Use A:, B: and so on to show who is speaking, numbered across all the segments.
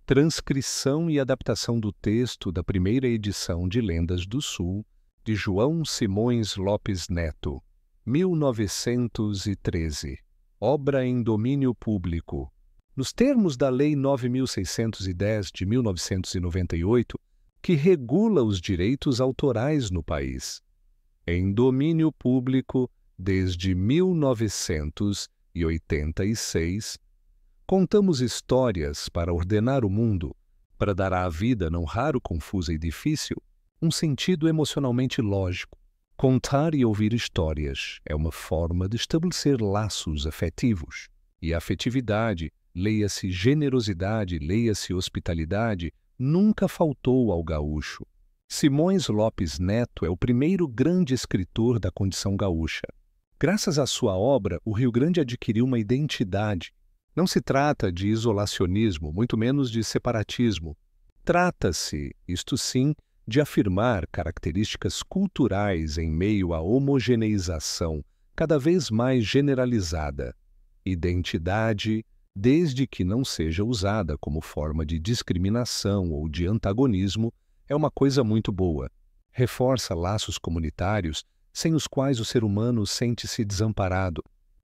A: Transcrição e adaptação do texto da primeira edição de Lendas do Sul, de João Simões Lopes Neto, 1913. Obra em domínio público. Nos termos da Lei 9.610 de 1998, que regula os direitos autorais no país. Em domínio público desde 1986, contamos histórias para ordenar o mundo, para dar à vida, não raro confusa e difícil, um sentido emocionalmente lógico. Contar e ouvir histórias é uma forma de estabelecer laços afetivos. E a afetividade, leia-se generosidade, leia-se hospitalidade, nunca faltou ao gaúcho. Simões Lopes Neto é o primeiro grande escritor da condição gaúcha. Graças à sua obra, o Rio Grande adquiriu uma identidade. Não se trata de isolacionismo, muito menos de separatismo. Trata-se, isto sim, de afirmar características culturais em meio à homogeneização cada vez mais generalizada. Identidade, desde que não seja usada como forma de discriminação ou de antagonismo, é uma coisa muito boa. Reforça laços comunitários sem os quais o ser humano sente-se desamparado.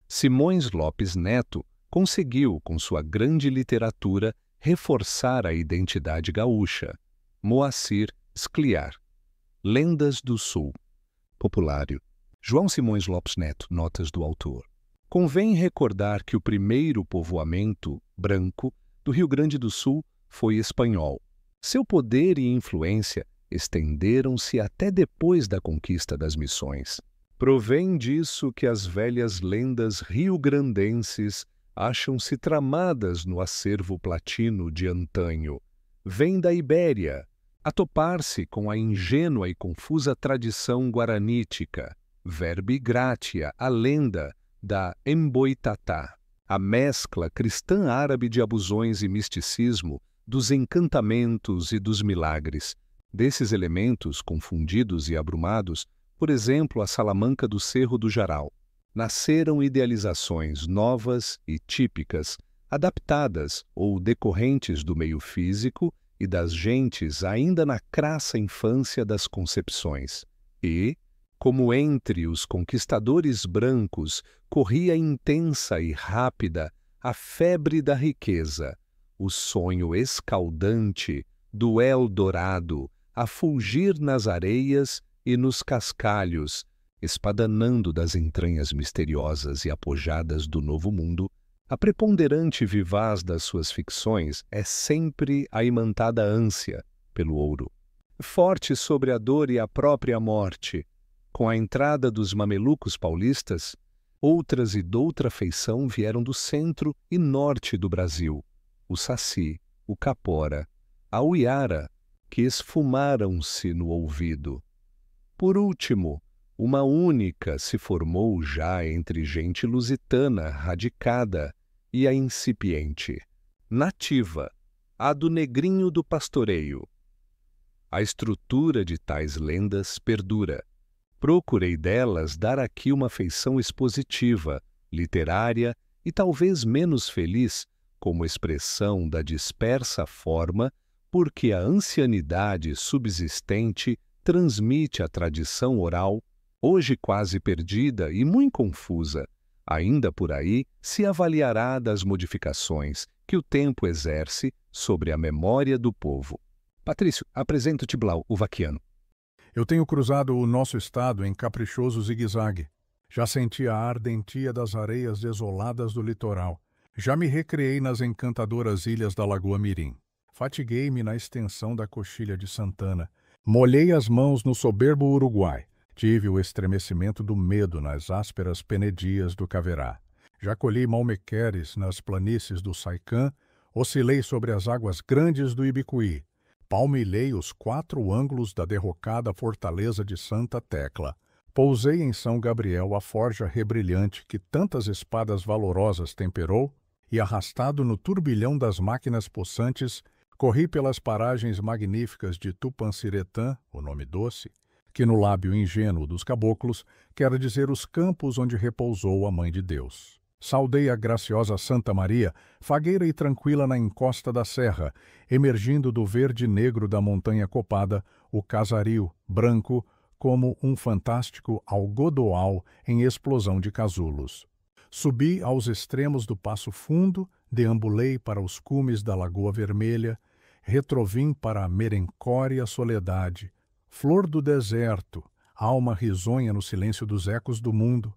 A: Simões Lopes Neto conseguiu, com sua grande literatura, reforçar a identidade gaúcha. Moacir Scliar. Lendas do Sul. Populário. João Simões Lopes Neto, notas do autor. Convém recordar que o primeiro povoamento branco do Rio Grande do Sul foi espanhol. Seu poder e influência estenderam-se até depois da conquista das missões. Provém disso que as velhas lendas rio-grandenses acham-se tramadas no acervo platino de antanho. Vem da Ibéria, a topar-se com a ingênua e confusa tradição guaranítica, verbi gratia, a lenda da Emboitatá, a mescla cristã-árabe de abusões e misticismo, dos encantamentos e dos milagres. Desses elementos confundidos e abrumados, por exemplo, a Salamanca do Cerro do Jaral, nasceram idealizações novas e típicas, adaptadas ou decorrentes do meio físico e das gentes ainda na crassa infância das concepções. E, como entre os conquistadores brancos corria intensa e rápida a febre da riqueza, o sonho escaldante do Eldorado a fulgir nas areias e nos cascalhos, espadanando das entranhas misteriosas e apojadas do Novo Mundo, a preponderante vivaz das suas ficções é sempre a imantada ânsia pelo ouro. Forte sobre a dor e a própria morte, com a entrada dos mamelucos paulistas, outras e doutra feição vieram do centro e norte do Brasil, o Saci, o Capora, a Uiara, que esfumaram-se no ouvido. Por último, uma única se formou já entre gente lusitana radicada e a incipiente, nativa, a do negrinho do pastoreio. A estrutura de tais lendas perdura. Procurei delas dar aqui uma feição expositiva, literária e talvez menos feliz, como expressão da dispersa forma, porque a ancianidade subsistente transmite a tradição oral, hoje quase perdida e muito confusa. Ainda por aí se avaliará das modificações que o tempo exerce sobre a memória do povo. Patrício, apresento-te Blau, o vaquiano.
B: Eu tenho cruzado o nosso estado em caprichoso zigue-zague. Já senti a ardentia das areias desoladas do litoral. Já me recreei nas encantadoras ilhas da Lagoa Mirim. Fatiguei-me na extensão da coxilha de Santana. Molhei as mãos no soberbo Uruguai. Tive o estremecimento do medo nas ásperas penedias do Caverá. Já colhi malmequeres nas planícies do Saicã. Oscilei sobre as águas grandes do Ibicuí. Palmilhei os 4 ângulos da derrocada fortaleza de Santa Tecla. Pousei em São Gabriel a forja rebrilhante que tantas espadas valorosas temperou e, arrastado no turbilhão das máquinas possantes, corri pelas paragens magníficas de Tupanciretã, o nome doce, que no lábio ingênuo dos caboclos quer dizer os campos onde repousou a Mãe de Deus. Saudei a graciosa Santa Maria, fagueira e tranquila na encosta da serra, emergindo do verde negro da montanha copada, o casario, branco, como um fantástico algodoal em explosão de casulos. Subi aos extremos do Passo Fundo, deambulei para os cumes da Lagoa Vermelha, retrovim para a merencória soledade, flor do deserto, alma risonha no silêncio dos ecos do mundo.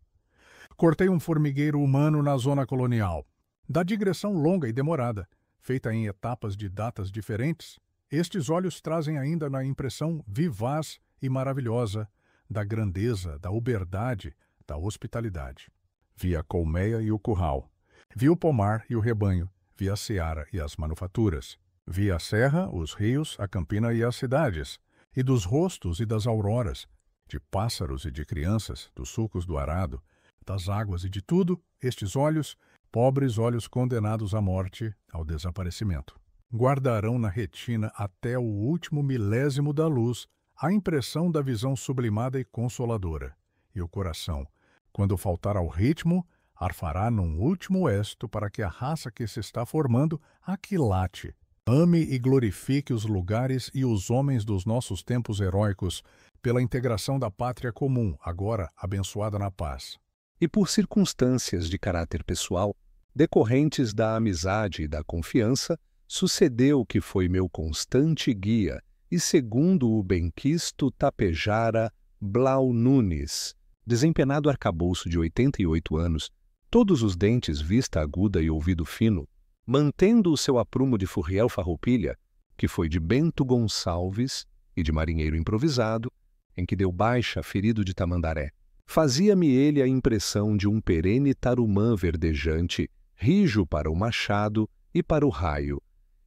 B: Cortei um formigueiro humano na zona colonial. Da digressão longa e demorada, feita em etapas de datas diferentes, estes olhos trazem ainda na impressão vivaz e maravilhosa da grandeza, da uberdade, da hospitalidade. Vi a colmeia e o curral. Vi o pomar e o rebanho. Vi a seara e as manufaturas. Vi a serra, os rios, a campina e as cidades. E dos rostos e das auroras, de pássaros e de crianças, dos sulcos do arado, das águas e de tudo, estes olhos, pobres olhos condenados à morte, ao desaparecimento, guardarão na retina até o último milésimo da luz a impressão da visão sublimada e consoladora. E o coração, quando faltar ao ritmo, arfará num último esto para que a raça que se está formando aquilate, ame e glorifique os lugares e os homens dos nossos tempos heróicos pela integração da pátria comum, agora abençoada na paz.
A: E por circunstâncias de caráter pessoal, decorrentes da amizade e da confiança, sucedeu que foi meu constante guia e segundo o benquisto tapejara Blau Nunes, desempenado arcabouço de 88 anos, todos os dentes, vista aguda e ouvido fino, mantendo o seu aprumo de Furriel Farroupilha, que foi de Bento Gonçalves e de marinheiro improvisado, em que deu baixa ferido de Tamandaré. Fazia-me ele a impressão de um perene tarumã verdejante, rijo para o machado e para o raio,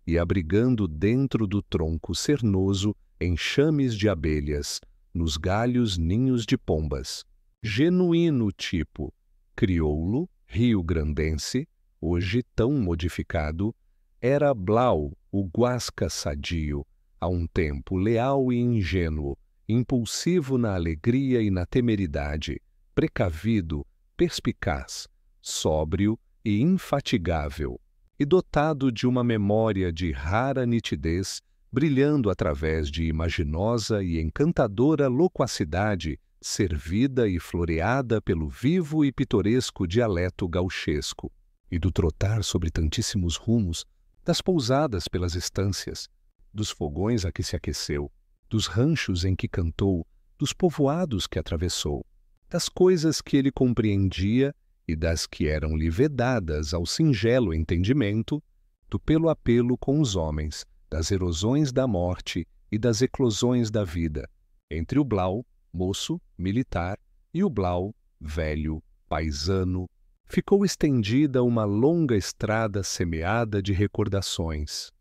A: e abrigando dentro do tronco cernoso enxames de abelhas, nos galhos ninhos de pombas. Genuíno tipo, crioulo, rio-grandense, hoje tão modificado, era Blau, o guasca sadio, a um tempo leal e ingênuo, impulsivo na alegria e na temeridade, precavido, perspicaz, sóbrio e infatigável, e dotado de uma memória de rara nitidez, brilhando através de imaginosa e encantadora loquacidade, servida e floreada pelo vivo e pitoresco dialeto gauchesco, e do trotar sobre tantíssimos rumos, das pousadas pelas estâncias, dos fogões a que se aqueceu, dos ranchos em que cantou, dos povoados que atravessou, das coisas que ele compreendia e das que eram-lhe vedadas ao singelo entendimento, do pelo a pelo com os homens, das erosões da morte e das eclosões da vida, entre o Blau, moço, militar, e o Blau, velho, paisano, ficou estendida uma longa estrada semeada de recordações.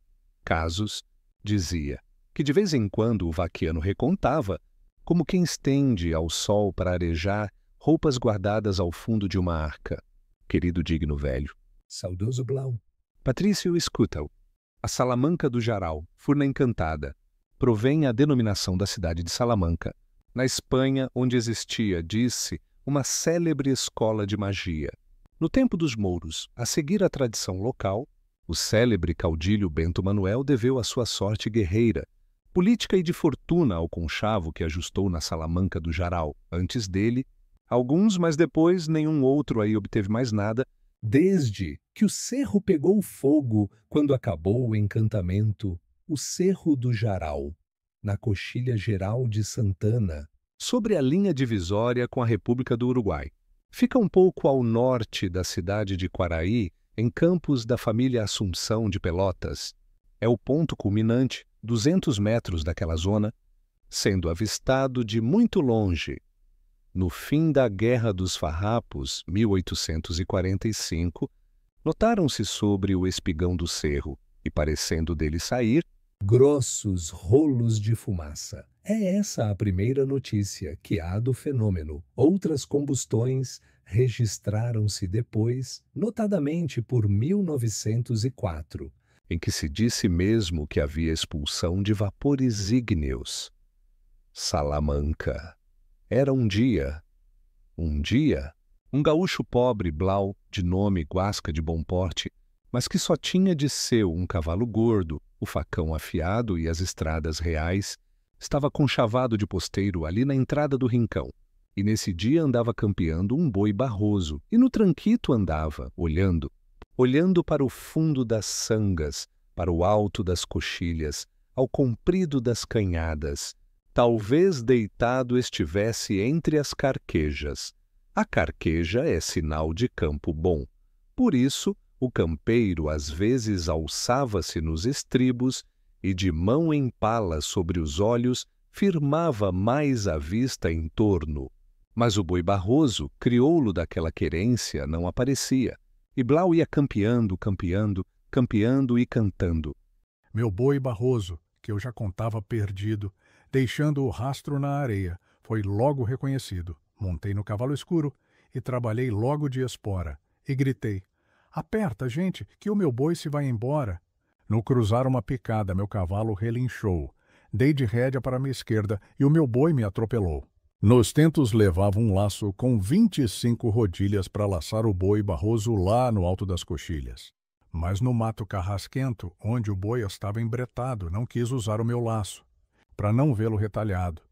A: Casos, dizia, que de vez em quando o vaquiano recontava, como quem estende ao sol para arejar roupas guardadas ao fundo de uma arca. Querido digno velho.
C: Saudoso Blau.
A: Patrício, escuta-o. A Salamanca do Jaral, Furna Encantada, provém a denominação da cidade de Salamanca, na Espanha, onde existia, disse, uma célebre escola de magia. No tempo dos mouros, a seguir a tradição local, o célebre caudilho Bento Manuel deveu a sua sorte guerreira, política e de fortuna ao conchavo que ajustou na Salamanca do Jaral. Antes dele, alguns, mas depois nenhum outro aí obteve mais nada,
C: Desde que o cerro pegou fogo quando acabou o encantamento, o Cerro do Jaral, na coxilha geral de Santana,
A: sobre a linha divisória com a República do Uruguai. Fica um pouco ao norte da cidade de Quaraí, em campos da família Assunção de Pelotas. É o ponto culminante, 200 metros daquela zona, sendo avistado de muito longe. No fim da Guerra dos Farrapos, 1845, notaram-se sobre o espigão do cerro, e parecendo dele sair,
C: grossos rolos de fumaça. É essa a primeira notícia que há do fenômeno. Outras combustões registraram-se depois, notadamente por 1904.
A: em que se disse mesmo que havia expulsão de vapores ígneos. Salamanca. Era um dia, Um gaúcho pobre, Blau, de nome Guasca de bom porte, mas que só tinha de seu um cavalo gordo, o facão afiado e as estradas reais, estava conchavado de posteiro ali na entrada do rincão. E nesse dia andava campeando um boi barroso, e no tranquito andava, olhando para o fundo das sangas, para o alto das coxilhas, ao comprido das canhadas. Talvez deitado estivesse entre as carquejas. A carqueja é sinal de campo bom. Por isso, o campeiro às vezes alçava-se nos estribos e, de mão em pala sobre os olhos, firmava mais a vista em torno. Mas o boi barroso, crioulo daquela querência, não aparecia. E Blau ia campeando e cantando.
B: Meu boi barroso, que eu já contava perdido, deixando o rastro na areia, foi logo reconhecido. Montei no cavalo escuro e trabalhei logo de espora. E gritei: aperta, gente, que o meu boi se vai embora. No cruzar uma picada, meu cavalo relinchou. Dei de rédea para minha esquerda e o meu boi me atropelou. Nos tentos levava um laço com 25 rodilhas para laçar o boi barroso lá no alto das coxilhas. Mas no mato carrasquento, onde o boi estava embretado, não quis usar o meu laço, para não vê-lo retalhado,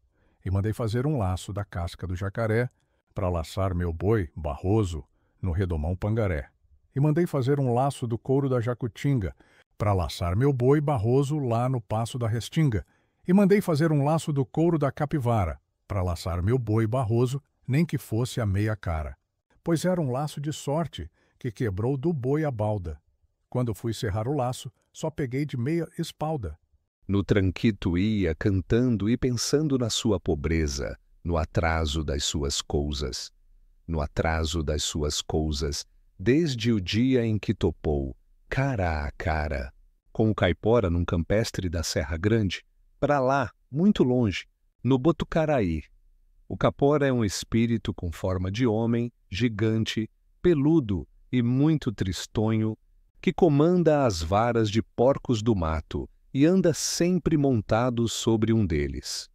B: e mandei fazer um laço da casca do jacaré para laçar meu boi barroso no redomão pangaré. E mandei fazer um laço do couro da jacutinga para laçar meu boi barroso lá no passo da restinga. E mandei fazer um laço do couro da capivara para laçar meu boi barroso, nem que fosse a meia cara. Pois era um laço de sorte que quebrou do boi a balda. Quando fui serrar o laço, só peguei de meia espalda.
A: No tranquito ia cantando e pensando na sua pobreza, no atraso das suas coisas. No atraso das suas coisas, desde o dia em que topou, cara a cara, com o caipora num campestre da Serra Grande, para lá, muito longe, no Botucaraí. O capora é um espírito com forma de homem, gigante, peludo e muito tristonho, que comanda as varas de porcos do mato e anda sempre montado sobre um deles.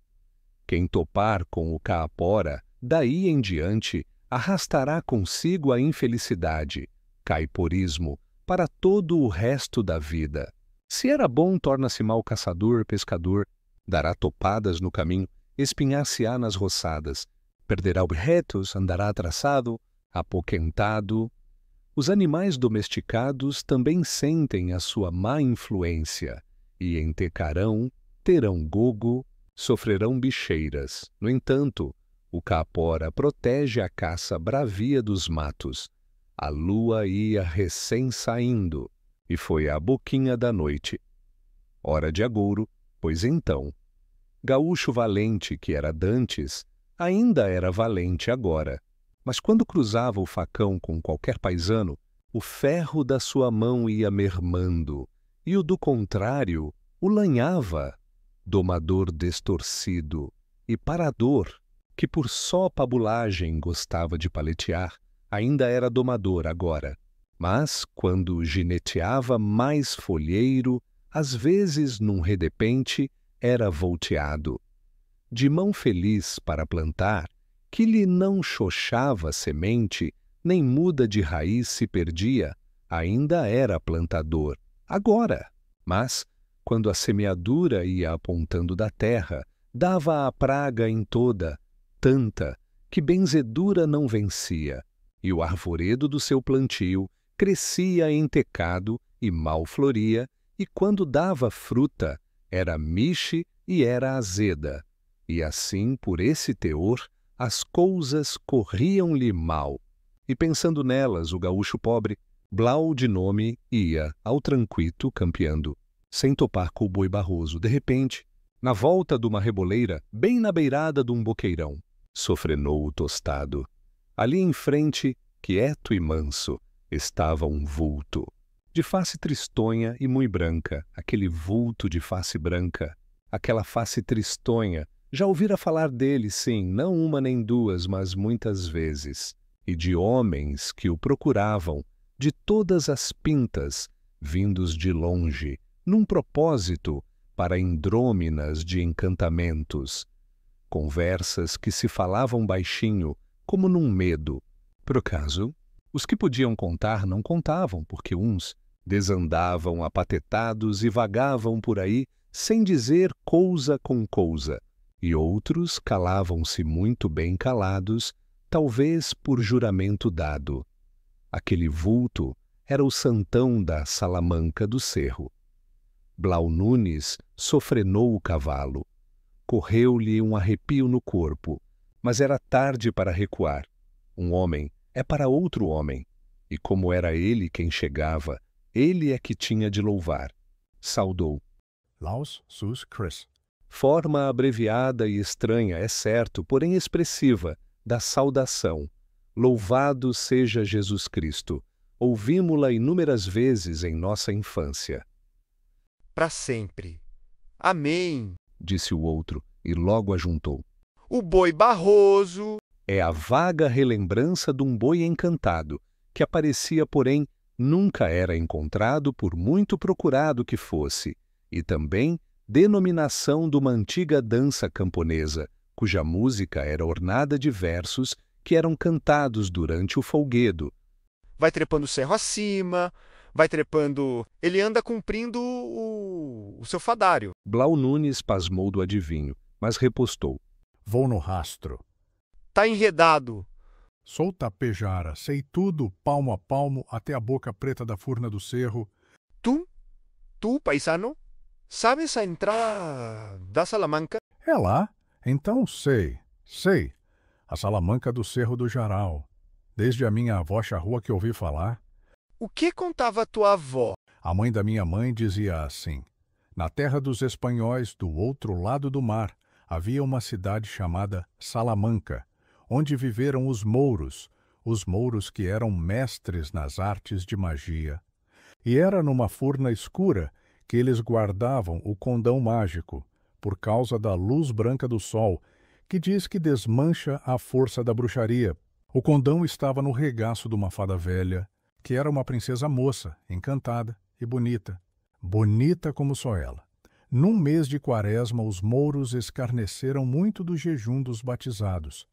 A: Quem topar com o caipora, daí em diante, arrastará consigo a infelicidade, caiporismo, para todo o resto da vida. Se era bom, torna-se mau caçador, pescador, dará topadas no caminho, espinhar-se-á nas roçadas, perderá objetos, andará atraçado, apoquentado. Os animais domesticados também sentem a sua má influência e entecarão, terão gogo, sofrerão bicheiras. No entanto, o caipora protege a caça bravia dos matos. A lua ia recém-saindo e foi à boquinha da noite. Hora de agouro, pois então. Gaúcho valente que era dantes, ainda era valente agora. Mas quando cruzava o facão com qualquer paisano, o ferro da sua mão ia mermando, e o do contrário o lanhava. Domador destorcido e parador, que por só pabulagem gostava de paletear, ainda era domador agora. Mas, quando gineteava mais folheiro, às vezes num redepente, era volteado. De mão feliz para plantar, que lhe não xoxava semente, nem muda de raiz se perdia, ainda era plantador, agora. Mas, quando a semeadura ia apontando da terra, dava a praga em toda, tanta, que benzedura não vencia, e o arvoredo do seu plantio crescia entecado e mal floria, e quando dava fruta, era miche e era azeda. E assim, por esse teor, as coisas corriam-lhe mal. E pensando nelas, o gaúcho pobre, Blau de nome, ia ao tranquito campeando, sem topar com o boi barroso. De repente, na volta de uma reboleira, bem na beirada de um boqueirão, sofrenou o tostado. Ali em frente, quieto e manso, estava um vulto, de face tristonha e mui branca. Aquele vulto de face branca, aquela face tristonha, já ouvira falar dele, sim, não uma nem duas, mas muitas vezes, e de homens que o procuravam, de todas as pintas, vindos de longe, num propósito, para indrôminas de encantamentos. Conversas que se falavam baixinho, como num medo, Por acaso, os que podiam contar não contavam, porque uns desandavam apatetados e vagavam por aí sem dizer cousa com cousa, e outros calavam-se muito bem calados, talvez por juramento dado. Aquele vulto era o santão da Salamanca do Cerro. Blau Nunes sofrenou o cavalo. Correu-lhe um arrepio no corpo, mas era tarde para recuar. Um homem é para outro homem, e como era ele quem chegava, ele é que tinha de louvar. Saudou.
B: Laus sus Chris.
A: Forma abreviada e estranha, é certo, porém expressiva, da saudação. Louvado seja Jesus Cristo. Ouvimo-la inúmeras vezes em nossa infância.
D: Para sempre. Amém.
A: Disse o outro, e logo ajuntou.
D: O boi Barroso.
A: É a vaga relembrança de um boi encantado, que aparecia, porém, nunca era encontrado por muito procurado que fosse, e também denominação de uma antiga dança camponesa, cuja música era ornada de versos que eram cantados durante o folguedo.
D: Vai trepando o cerro acima, vai trepando... Ele anda cumprindo o seu fadário.
A: Blau Nunes pasmou do adivinho, mas repostou.
B: Vou no rastro.
D: Tá enredado.
B: Sou tapejara, sei tudo, palmo a palmo, até a boca preta da furna do cerro.
D: Tu, paisano, sabes a entrada da Salamanca?
B: É lá? Então sei. A Salamanca do Cerro do Jaral. Desde a minha avó charrua que ouvi falar.
D: O que contava tua avó?
B: A mãe da minha mãe dizia assim: na terra dos espanhóis, do outro lado do mar, havia uma cidade chamada Salamanca, onde viveram os mouros que eram mestres nas artes de magia. E era numa furna escura que eles guardavam o condão mágico, por causa da luz branca do sol, que diz que desmancha a força da bruxaria. O condão estava no regaço de uma fada velha, que era uma princesa moça, encantada e bonita. Bonita como só ela. Num mês de quaresma, os mouros escarneceram muito do jejum dos batizados.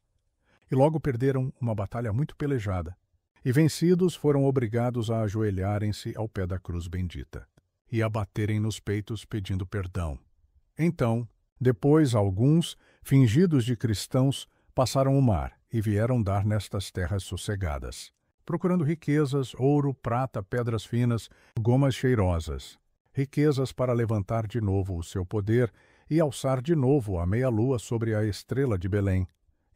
B: E logo perderam uma batalha muito pelejada. E vencidos foram obrigados a ajoelharem-se ao pé da cruz bendita e a baterem nos peitos pedindo perdão. Então, depois alguns, fingidos de cristãos, passaram o mar e vieram dar nestas terras sossegadas, procurando riquezas, ouro, prata, pedras finas, gomas cheirosas. Riquezas para levantar de novo o seu poder e alçar de novo a meia-lua sobre a estrela de Belém.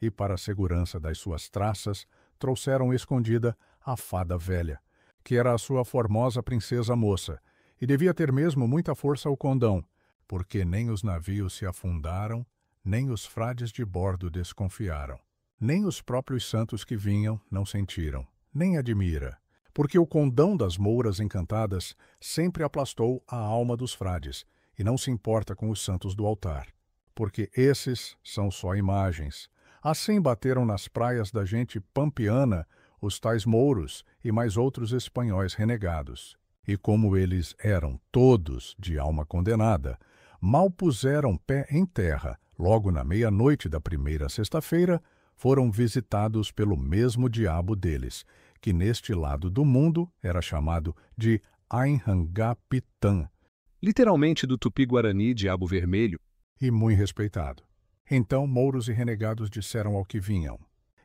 B: E para a segurança das suas traças, trouxeram escondida a fada velha, que era a sua formosa princesa moça, e devia ter mesmo muita força ao condão, porque nem os navios se afundaram, nem os frades de bordo desconfiaram, nem os próprios santos que vinham não sentiram, nem admira, porque o condão das mouras encantadas sempre aplastou a alma dos frades, e não se importa com os santos do altar, porque esses são só imagens. Assim bateram nas praias da gente pampiana os tais mouros e mais outros espanhóis renegados. E como eles eram todos de alma condenada, mal puseram pé em terra, logo na meia-noite da primeira sexta-feira, foram visitados pelo mesmo diabo deles, que neste lado do mundo era chamado de Ainhangapitã.
A: Literalmente do tupi-guarani diabo vermelho.
B: E muito respeitado. Então mouros e renegados disseram ao que vinham.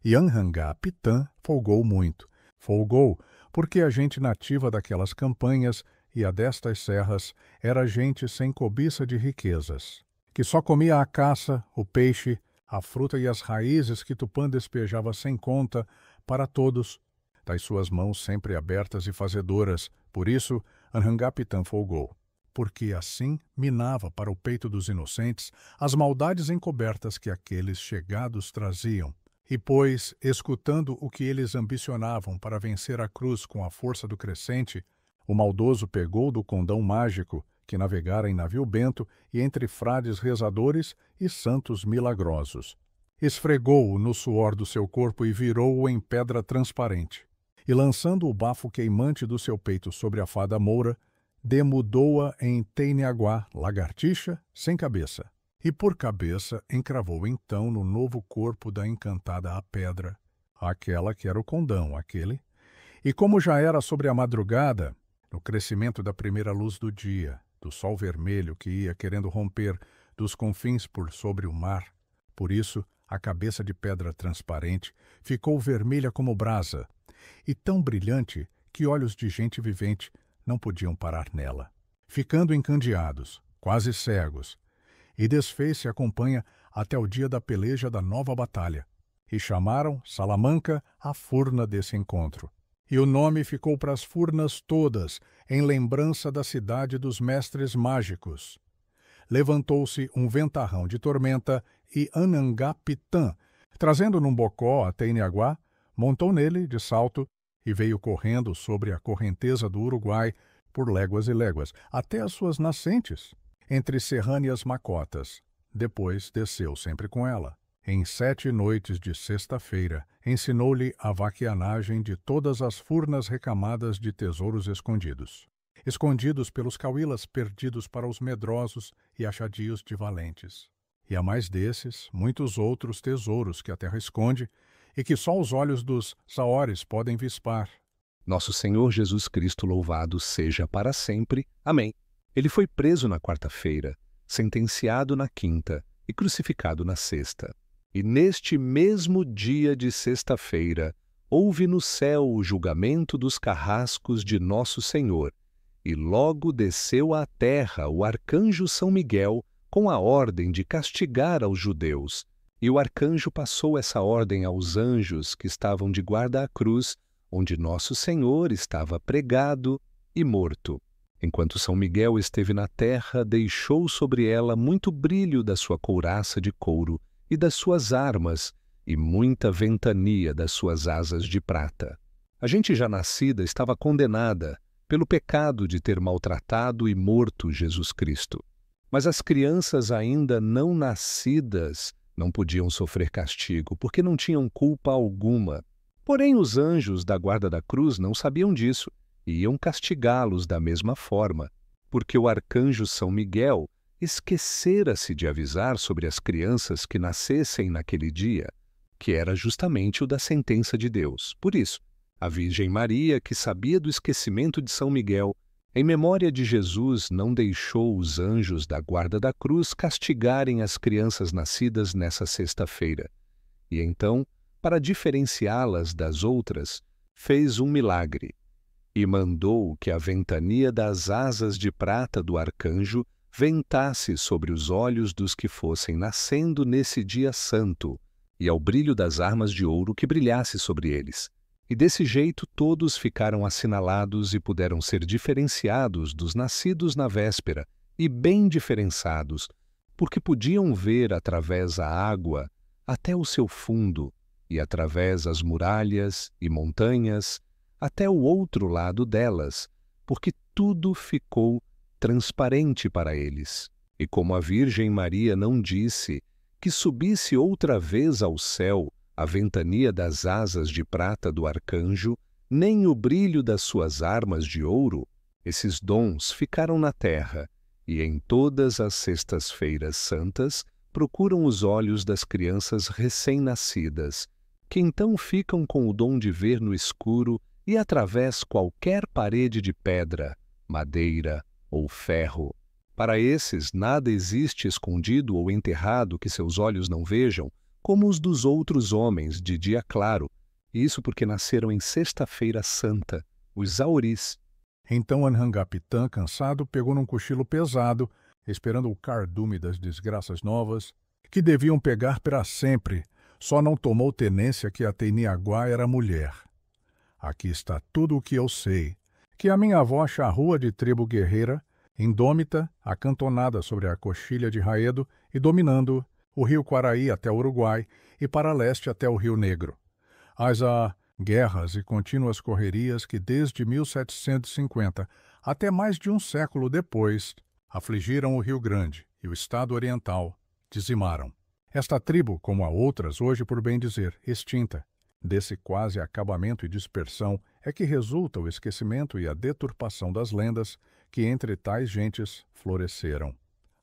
B: E Ainhangapitã folgou muito. Folgou porque a gente nativa daquelas campanhas e a destas serras era gente sem cobiça de riquezas, que só comia a caça, o peixe, a fruta e as raízes que Tupã despejava sem conta para todos, das suas mãos sempre abertas e fazedoras. Por isso, Ainhangapitã folgou, porque assim minava para o peito dos inocentes as maldades encobertas que aqueles chegados traziam. E pois, escutando o que eles ambicionavam para vencer a cruz com a força do crescente, o maldoso pegou do condão mágico, que navegara em navio bento e entre frades rezadores e santos milagrosos. Esfregou-o no suor do seu corpo e virou-o em pedra transparente. E lançando o bafo queimante do seu peito sobre a fada moura, demudou-a em Teiniaguá, lagartixa, sem cabeça. E por cabeça encravou então no novo corpo da encantada a pedra, aquela que era o condão, aquele. E como já era sobre a madrugada, no crescimento da primeira luz do dia, do sol vermelho que ia querendo romper dos confins por sobre o mar, por isso a cabeça de pedra transparente ficou vermelha como brasa, e tão brilhante que olhos de gente vivente não podiam parar nela. Ficando encandeados, quase cegos, e desfez-se a campanha até o dia da peleja da nova batalha, e chamaram Salamanca a furna desse encontro. E o nome ficou para as furnas todas, em lembrança da cidade dos mestres mágicos. Levantou-se um ventarrão de tormenta e Anhangá-Pitã, trazendo num bocó até Iniaguá, montou nele, de salto, e veio correndo sobre a correnteza do Uruguai por léguas e léguas, até as suas nascentes, entre serrâneas macotas. Depois desceu sempre com ela. Em 7 noites de sexta-feira, ensinou-lhe a vaquianagem de todas as furnas recamadas de tesouros escondidos. Escondidos pelos cauílas perdidos para os medrosos e achadios de valentes. E há mais desses, muitos outros tesouros que a terra esconde e que só os olhos dos saores podem vispar.
A: Nosso Senhor Jesus Cristo louvado seja para sempre. Amém. Ele foi preso na quarta-feira, sentenciado na quinta e crucificado na sexta. E neste mesmo dia de sexta-feira, houve no céu o julgamento dos carrascos de Nosso Senhor, e logo desceu à terra o arcanjo São Miguel com a ordem de castigar aos judeus. E o arcanjo passou essa ordem aos anjos que estavam de guarda à cruz, onde Nosso Senhor estava pregado e morto. Enquanto São Miguel esteve na terra, deixou sobre ela muito brilho da sua couraça de couro e das suas armas, e muita ventania das suas asas de prata. A gente já nascida estava condenada pelo pecado de ter maltratado e morto Jesus Cristo. Mas as crianças ainda não nascidas não podiam sofrer castigo, porque não tinham culpa alguma. Porém, os anjos da guarda da cruz não sabiam disso, e iam castigá-los da mesma forma, porque o arcanjo São Miguel esquecera-se de avisar sobre as crianças que nascessem naquele dia, que era justamente o da sentença de Deus. Por isso, a Virgem Maria, que sabia do esquecimento de São Miguel, em memória de Jesus, não deixou os anjos da guarda da cruz castigarem as crianças nascidas nessa sexta-feira. E então, para diferenciá-las das outras, fez um milagre, e mandou que a ventania das asas de prata do arcanjo ventasse sobre os olhos dos que fossem nascendo nesse dia santo, e ao brilho das armas de ouro que brilhasse sobre eles. E desse jeito todos ficaram assinalados e puderam ser diferenciados dos nascidos na véspera, e bem diferenciados, porque podiam ver através a água até o seu fundo, e através as muralhas e montanhas, até o outro lado delas, porque tudo ficou transparente para eles. E como a Virgem Maria não disse que subisse outra vez ao céu a ventania das asas de prata do arcanjo, nem o brilho das suas armas de ouro, esses dons ficaram na terra, e em todas as sextas-feiras santas procuram os olhos das crianças recém-nascidas, que então ficam com o dom de ver no escuro e através qualquer parede de pedra, madeira ou ferro. Para esses, nada existe escondido ou enterrado que seus olhos não vejam, como os dos outros homens de dia claro, isso porque nasceram em sexta-feira santa, os auris.
B: Então Anhangá-Pitã, cansado, pegou num cochilo pesado, esperando o cardume das desgraças novas, que deviam pegar para sempre. Só não tomou tenência que até Iniaguá era mulher. Aqui está tudo o que eu sei, que a minha avó charrua de tribo guerreira, indômita, acantonada sobre a coxilha de Raedo e dominando o rio Quaraí até o Uruguai e para leste até o Rio Negro. As guerras e contínuas correrias que desde 1750 até mais de um século depois afligiram o Rio Grande e o estado oriental, dizimaram. Esta tribo, como a outras, hoje por bem dizer, extinta, desse quase acabamento e dispersão é que resulta o esquecimento e a deturpação das lendas que entre tais gentes floresceram.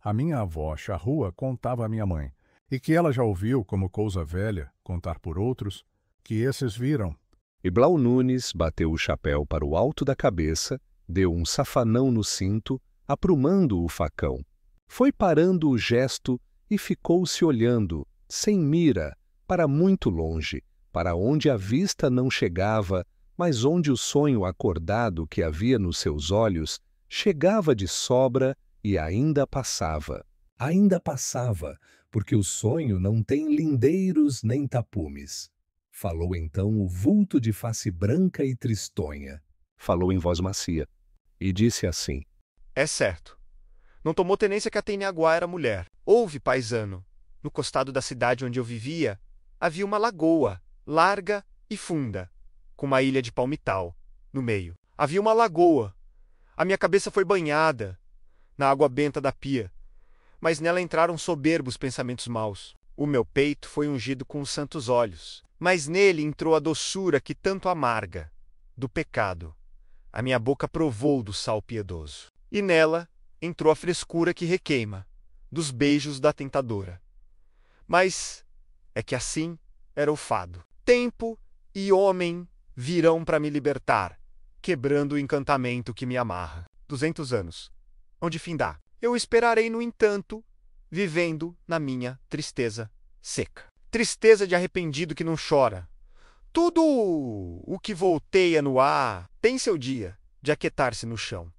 B: A minha avó, charrua, contava à minha mãe, e que ela já ouviu como cousa velha, contar por outros, que esses viram.
A: E Blau Nunes bateu o chapéu para o alto da cabeça, deu um safanão no cinto, aprumando o facão. Foi parando o gesto e ficou-se olhando, sem mira, para muito longe, para onde a vista não chegava, mas onde o sonho acordado que havia nos seus olhos chegava de sobra e ainda passava.
C: Ainda passava, porque o sonho não tem lindeiros nem tapumes. Falou então o vulto de face branca e tristonha.
A: Falou em voz macia, e disse assim:
D: É certo. Não tomou tenência que a Teniaguá era mulher. Houve, paisano, no costado da cidade onde eu vivia, havia uma lagoa, larga e funda, com uma ilha de palmital, no meio. Havia uma lagoa. A minha cabeça foi banhada na água benta da pia, mas nela entraram soberbos pensamentos maus. O meu peito foi ungido com os santos óleos, mas nele entrou a doçura que tanto amarga, do pecado. A minha boca provou do sal piedoso, e nela entrou a frescura que requeima, dos beijos da tentadora. Mas é que assim era o fado. Tempo e homem virão para me libertar, quebrando o encantamento que me amarra. 200 anos. Onde findar? Eu esperarei, no entanto, vivendo na minha tristeza seca. Tristeza de arrependido que não chora. Tudo o que volteia no ar tem seu dia de aquietar-se no chão.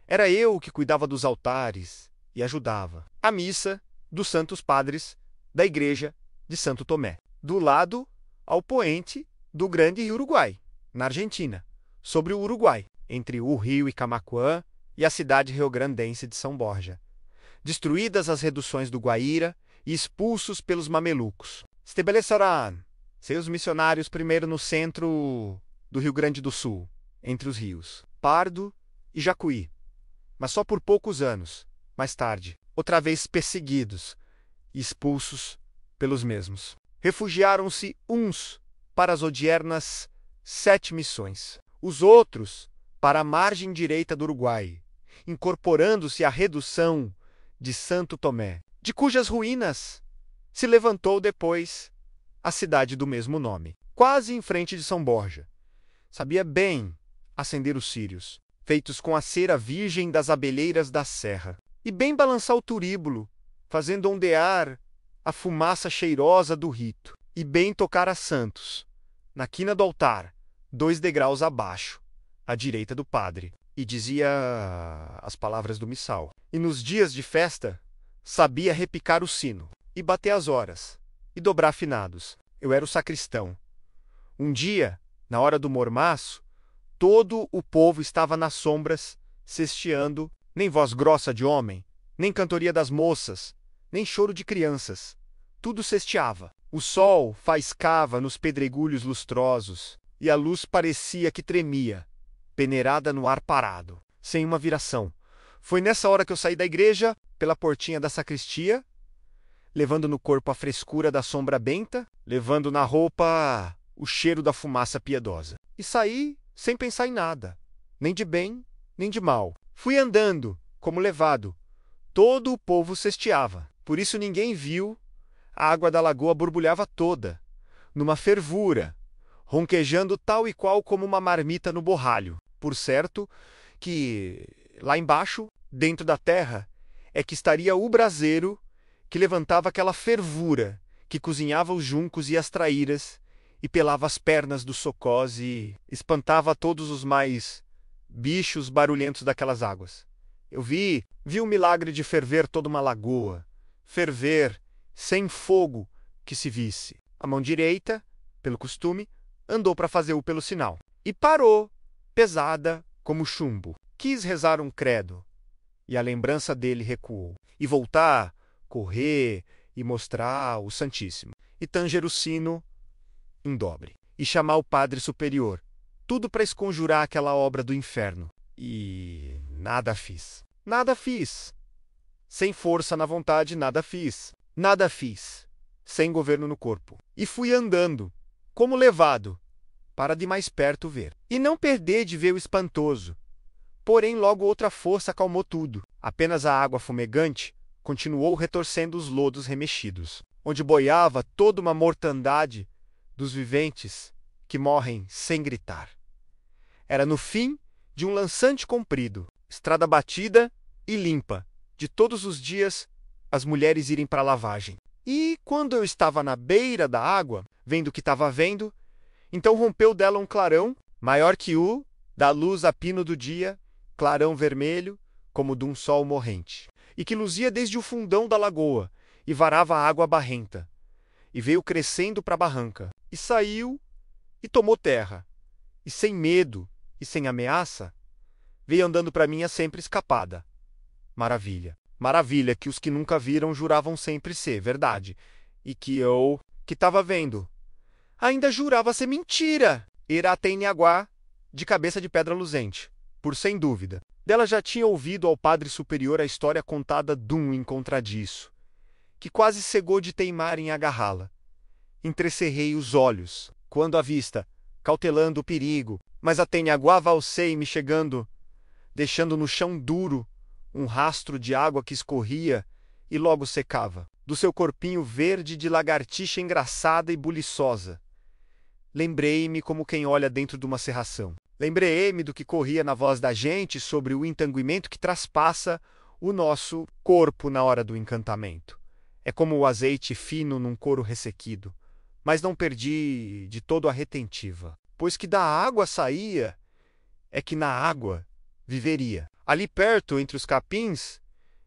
D: Era eu que cuidava dos altares e ajudava a missa dos santos padres da igreja de Santo Tomé, do lado ao poente do grande Rio Uruguai, na Argentina, sobre o Uruguai, entre o rio Icamaquã e a cidade riograndense de São Borja. Destruídas as reduções do Guaíra e expulsos pelos mamelucos, estabelecerão seus missionários primeiro no centro do Rio Grande do Sul, entre os rios Pardo e Jacuí, mas só por poucos anos. Mais tarde, outra vez perseguidos e expulsos pelos mesmos, refugiaram-se uns para as odiernas 7 missões, os outros para a margem direita do Uruguai, incorporando-se à redução de Santo Tomé, de cujas ruínas se levantou depois a cidade do mesmo nome, quase em frente de São Borja. Sabia bem acender os círios, feitos com a cera virgem das abelheiras da serra, e bem balançar o turíbulo, fazendo ondear a fumaça cheirosa do rito, e bem tocar a santos, na quina do altar, 2 degraus abaixo, à direita do padre, e dizia as palavras do missal. E nos dias de festa, sabia repicar o sino, e bater as horas, e dobrar finados. Eu era o sacristão. Um dia, na hora do mormaço, todo o povo estava nas sombras, cesteando, nem voz grossa de homem, nem cantoria das moças, nem choro de crianças. Tudo cesteava. O sol faiscava nos pedregulhos lustrosos, e a luz parecia que tremia, peneirada no ar parado, sem uma viração. Foi nessa hora que eu saí da igreja, pela portinha da sacristia, levando no corpo a frescura da sombra benta, levando na roupa o cheiro da fumaça piedosa. E saí sem pensar em nada, nem de bem, nem de mal. Fui andando, como levado. Todo o povo cesteava, por isso ninguém viu. A água da lagoa borbulhava toda, numa fervura, ronquejando tal e qual como uma marmita no borralho. Por certo que, lá embaixo, dentro da terra, é que estaria o braseiro que levantava aquela fervura, que cozinhava os juncos e as traíras, e pelava as pernas dos socós e espantava todos os mais bichos barulhentos daquelas águas. Eu vi o milagre de ferver toda uma lagoa, ferver sem fogo que se visse. A mão direita, pelo costume, andou para fazer-o pelo sinal. E parou, pesada como chumbo. Quis rezar um credo, e a lembrança dele recuou. E voltar, correr e mostrar o Santíssimo. E tanger o sino em dobre. E chamar o Padre Superior. Tudo para esconjurar aquela obra do inferno. E nada fiz. Nada fiz. Sem força na vontade, nada fiz. Nada fiz. Sem governo no corpo. E fui andando, como levado, para de mais perto ver. E não perder de ver o espantoso. Porém, logo outra força acalmou tudo. Apenas a água fumegante continuou retorcendo os lodos remexidos, onde boiava toda uma mortandade dos viventes que morrem sem gritar. Era no fim de um lançante comprido, estrada batida e limpa, de todos os dias as mulheres irem para a lavagem. E quando eu estava na beira da água, vendo o que estava vendo, então rompeu dela um clarão, maior que o da luz a pino do dia, clarão vermelho, como de um sol morrente, e que luzia desde o fundão da lagoa, e varava a água barrenta, e veio crescendo para a barranca, e saiu, e tomou terra, e sem medo, e sem ameaça, veio andando para mim a sempre escapada. Maravilha, maravilha que os que nunca viram juravam sempre ser verdade, e que eu, que estava vendo, ainda jurava ser mentira. Era a Teniaguá, de cabeça de pedra luzente, por sem dúvida. Dela já tinha ouvido ao padre superior a história contada dum encontradiço, que quase cegou de teimar em agarrá-la. Entrecerrei os olhos, quando à vista, cautelando o perigo, mas a Teniaguá valsei me chegando, deixando no chão duro um rastro de água que escorria e logo secava, do seu corpinho verde de lagartixa engraçada e buliçosa. Lembrei-me como quem olha dentro de uma cerração. Lembrei-me do que corria na voz da gente sobre o entanguimento que traspassa o nosso corpo na hora do encantamento. É como o azeite fino num couro ressequido. Mas não perdi de todo a retentiva, pois que da água saía, é que na água viveria. Ali perto, entre os capins,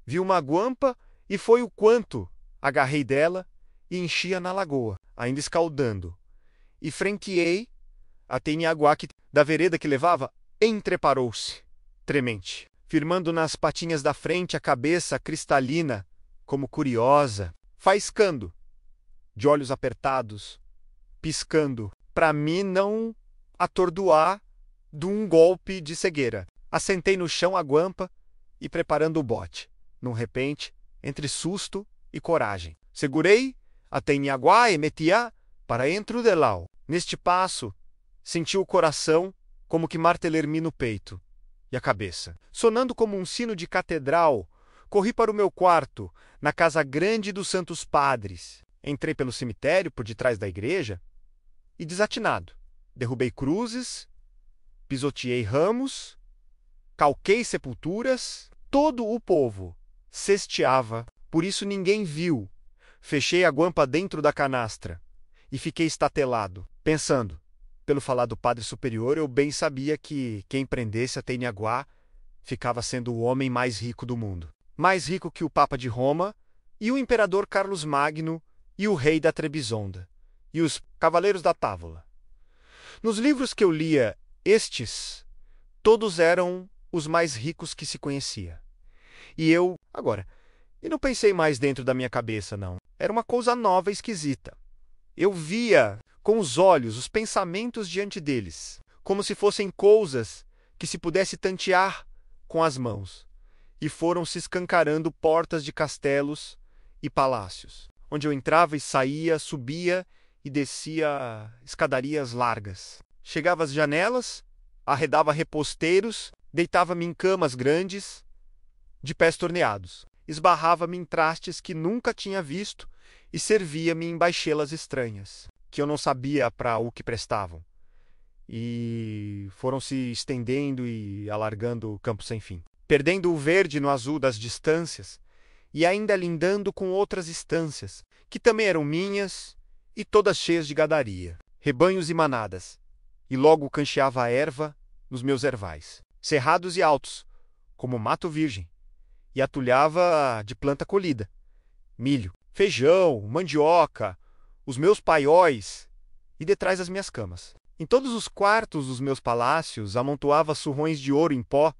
D: vi uma guampa e foi o quanto agarrei dela e enchia na lagoa, ainda escaldando. E franqueei a Teniaguá que, da vereda que levava, entreparou-se, tremente, firmando nas patinhas da frente a cabeça cristalina, como curiosa, faiscando, de olhos apertados, piscando, para mim não atordoar de um golpe de cegueira. Assentei no chão a guampa e preparando o bote, num repente, entre susto e coragem. Segurei a Teniaguá e meti-a para entro delau. Neste passo, senti o coração como que marteler-me no peito, e a cabeça. Sonando como um sino de catedral, corri para o meu quarto, na casa grande dos Santos Padres. Entrei pelo cemitério por detrás da igreja e, desatinado, derrubei cruzes, pisoteei ramos, calquei sepulturas. Todo o povo cesteava, por isso ninguém viu. Fechei a guampa dentro da canastra e fiquei estatelado, pensando. Pelo falar do padre superior, eu bem sabia que quem prendesse a Teniaguá ficava sendo o homem mais rico do mundo. Mais rico que o Papa de Roma e o imperador Carlos Magno e o rei da Trebisonda e os cavaleiros da Távola. Nos livros que eu lia, estes, todos eram os mais ricos que se conhecia. E eu, agora, não pensei mais dentro da minha cabeça, não. Era uma coisa nova e esquisita. Eu via com os olhos os pensamentos diante deles, como se fossem coisas que se pudesse tantear com as mãos. E foram se escancarando portas de castelos e palácios, onde eu entrava e saía, subia e descia escadarias largas. Chegava às janelas, arredava reposteiros, deitava-me em camas grandes, de pés torneados, esbarrava-me em trastes que nunca tinha visto e servia-me em baixelas estranhas, que eu não sabia para o que prestavam. E foram se estendendo e alargando o campo sem fim, perdendo o verde no azul das distâncias e ainda lindando com outras estâncias, que também eram minhas e todas cheias de gadaria, rebanhos e manadas, e logo cancheava a erva nos meus ervais, cerrados e altos, como mato virgem, e atulhava de planta colhida, milho, feijão, mandioca, os meus paióis, e detrás as minhas camas. Em todos os quartos dos meus palácios amontoava surrões de ouro em pó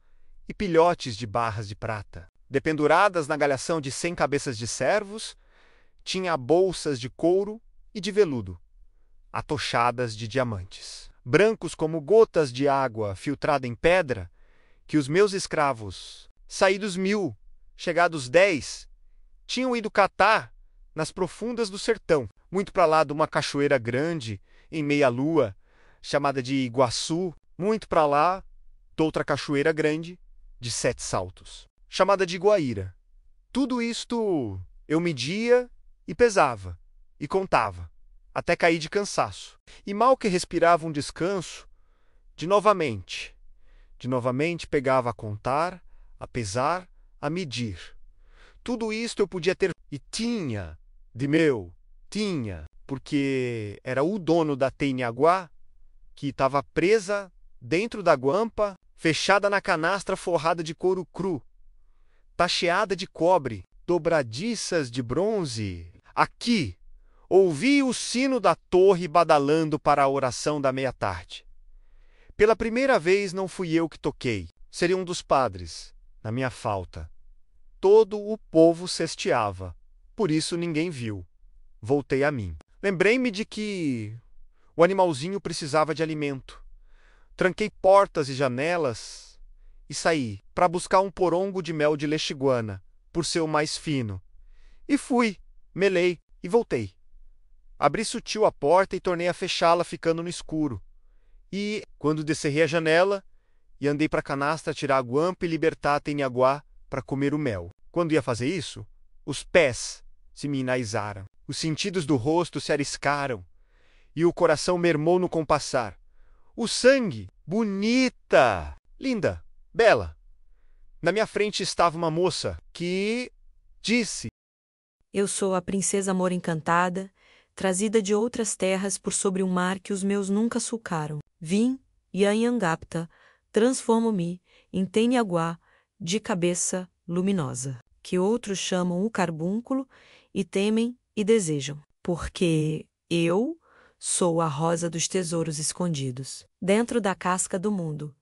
D: e pilhotes de barras de prata. Dependuradas na galhação de 100 cabeças de servos, tinha bolsas de couro e de veludo, atochadas de diamantes, brancos como gotas de água filtrada em pedra, que os meus escravos, saídos 1000, chegados 10, tinham ido catar nas profundas do sertão, muito para lá de uma cachoeira grande, em meia-lua, chamada de Iguaçu, muito para lá de outra cachoeira grande, de 7 saltos, chamada de Iguaíra. Tudo isto eu media e pesava, e contava, até cair de cansaço. E mal que respirava um descanso, de novamente pegava a contar, a pesar, a medir. Tudo isto eu podia ter e tinha, porque era o dono da Teniaguá que estava presa dentro da guampa, fechada na canastra forrada de couro cru, tacheada de cobre, dobradiças de bronze. Aqui, ouvi o sino da torre badalando para a oração da meia-tarde. Pela primeira vez não fui eu que toquei, seria um dos padres, na minha falta. Todo o povo cesteava, por isso ninguém viu. Voltei a mim. Lembrei-me de que o animalzinho precisava de alimento. Tranquei portas e janelas e saí para buscar um porongo de mel de lexiguana, por ser o mais fino. E fui, melei e voltei. Abri sutil a porta e tornei a fechá-la ficando no escuro. E, quando descerrei a janela, e andei para a canastra tirar a guampa e libertar a Teniaguá para comer o mel. Quando ia fazer isso, os pés se me enaizaram, os sentidos do rosto se ariscaram, e o coração mermou no compassar. O sangue, bonita, linda, bela. Na minha frente estava uma moça que disse:
E: Eu sou a princesa Amor Encantada, trazida de outras terras por sobre um mar que os meus nunca sulcaram. Vim, Yanhangapta, transformo-me em Teniaguá de cabeça luminosa, que outros chamam o carbúnculo e temem e desejam, porque eu sou a rosa dos tesouros escondidos, dentro da casca do mundo.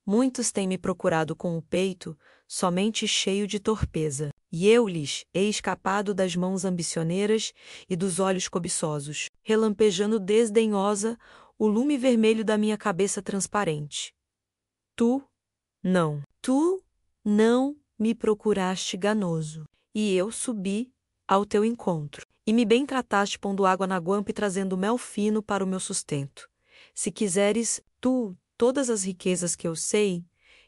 E: Muitos têm me procurado com o peito somente cheio de torpeza, e eu lhes he escapado das mãos ambicioneiras e dos olhos cobiçosos, relampejando desdenhosa o lume vermelho da minha cabeça transparente. Tu não me procuraste ganoso, e eu subi ao teu encontro, e me bem trataste pondo água na guampa e trazendo mel fino para o meu sustento. Se quiseres tu todas as riquezas que eu sei,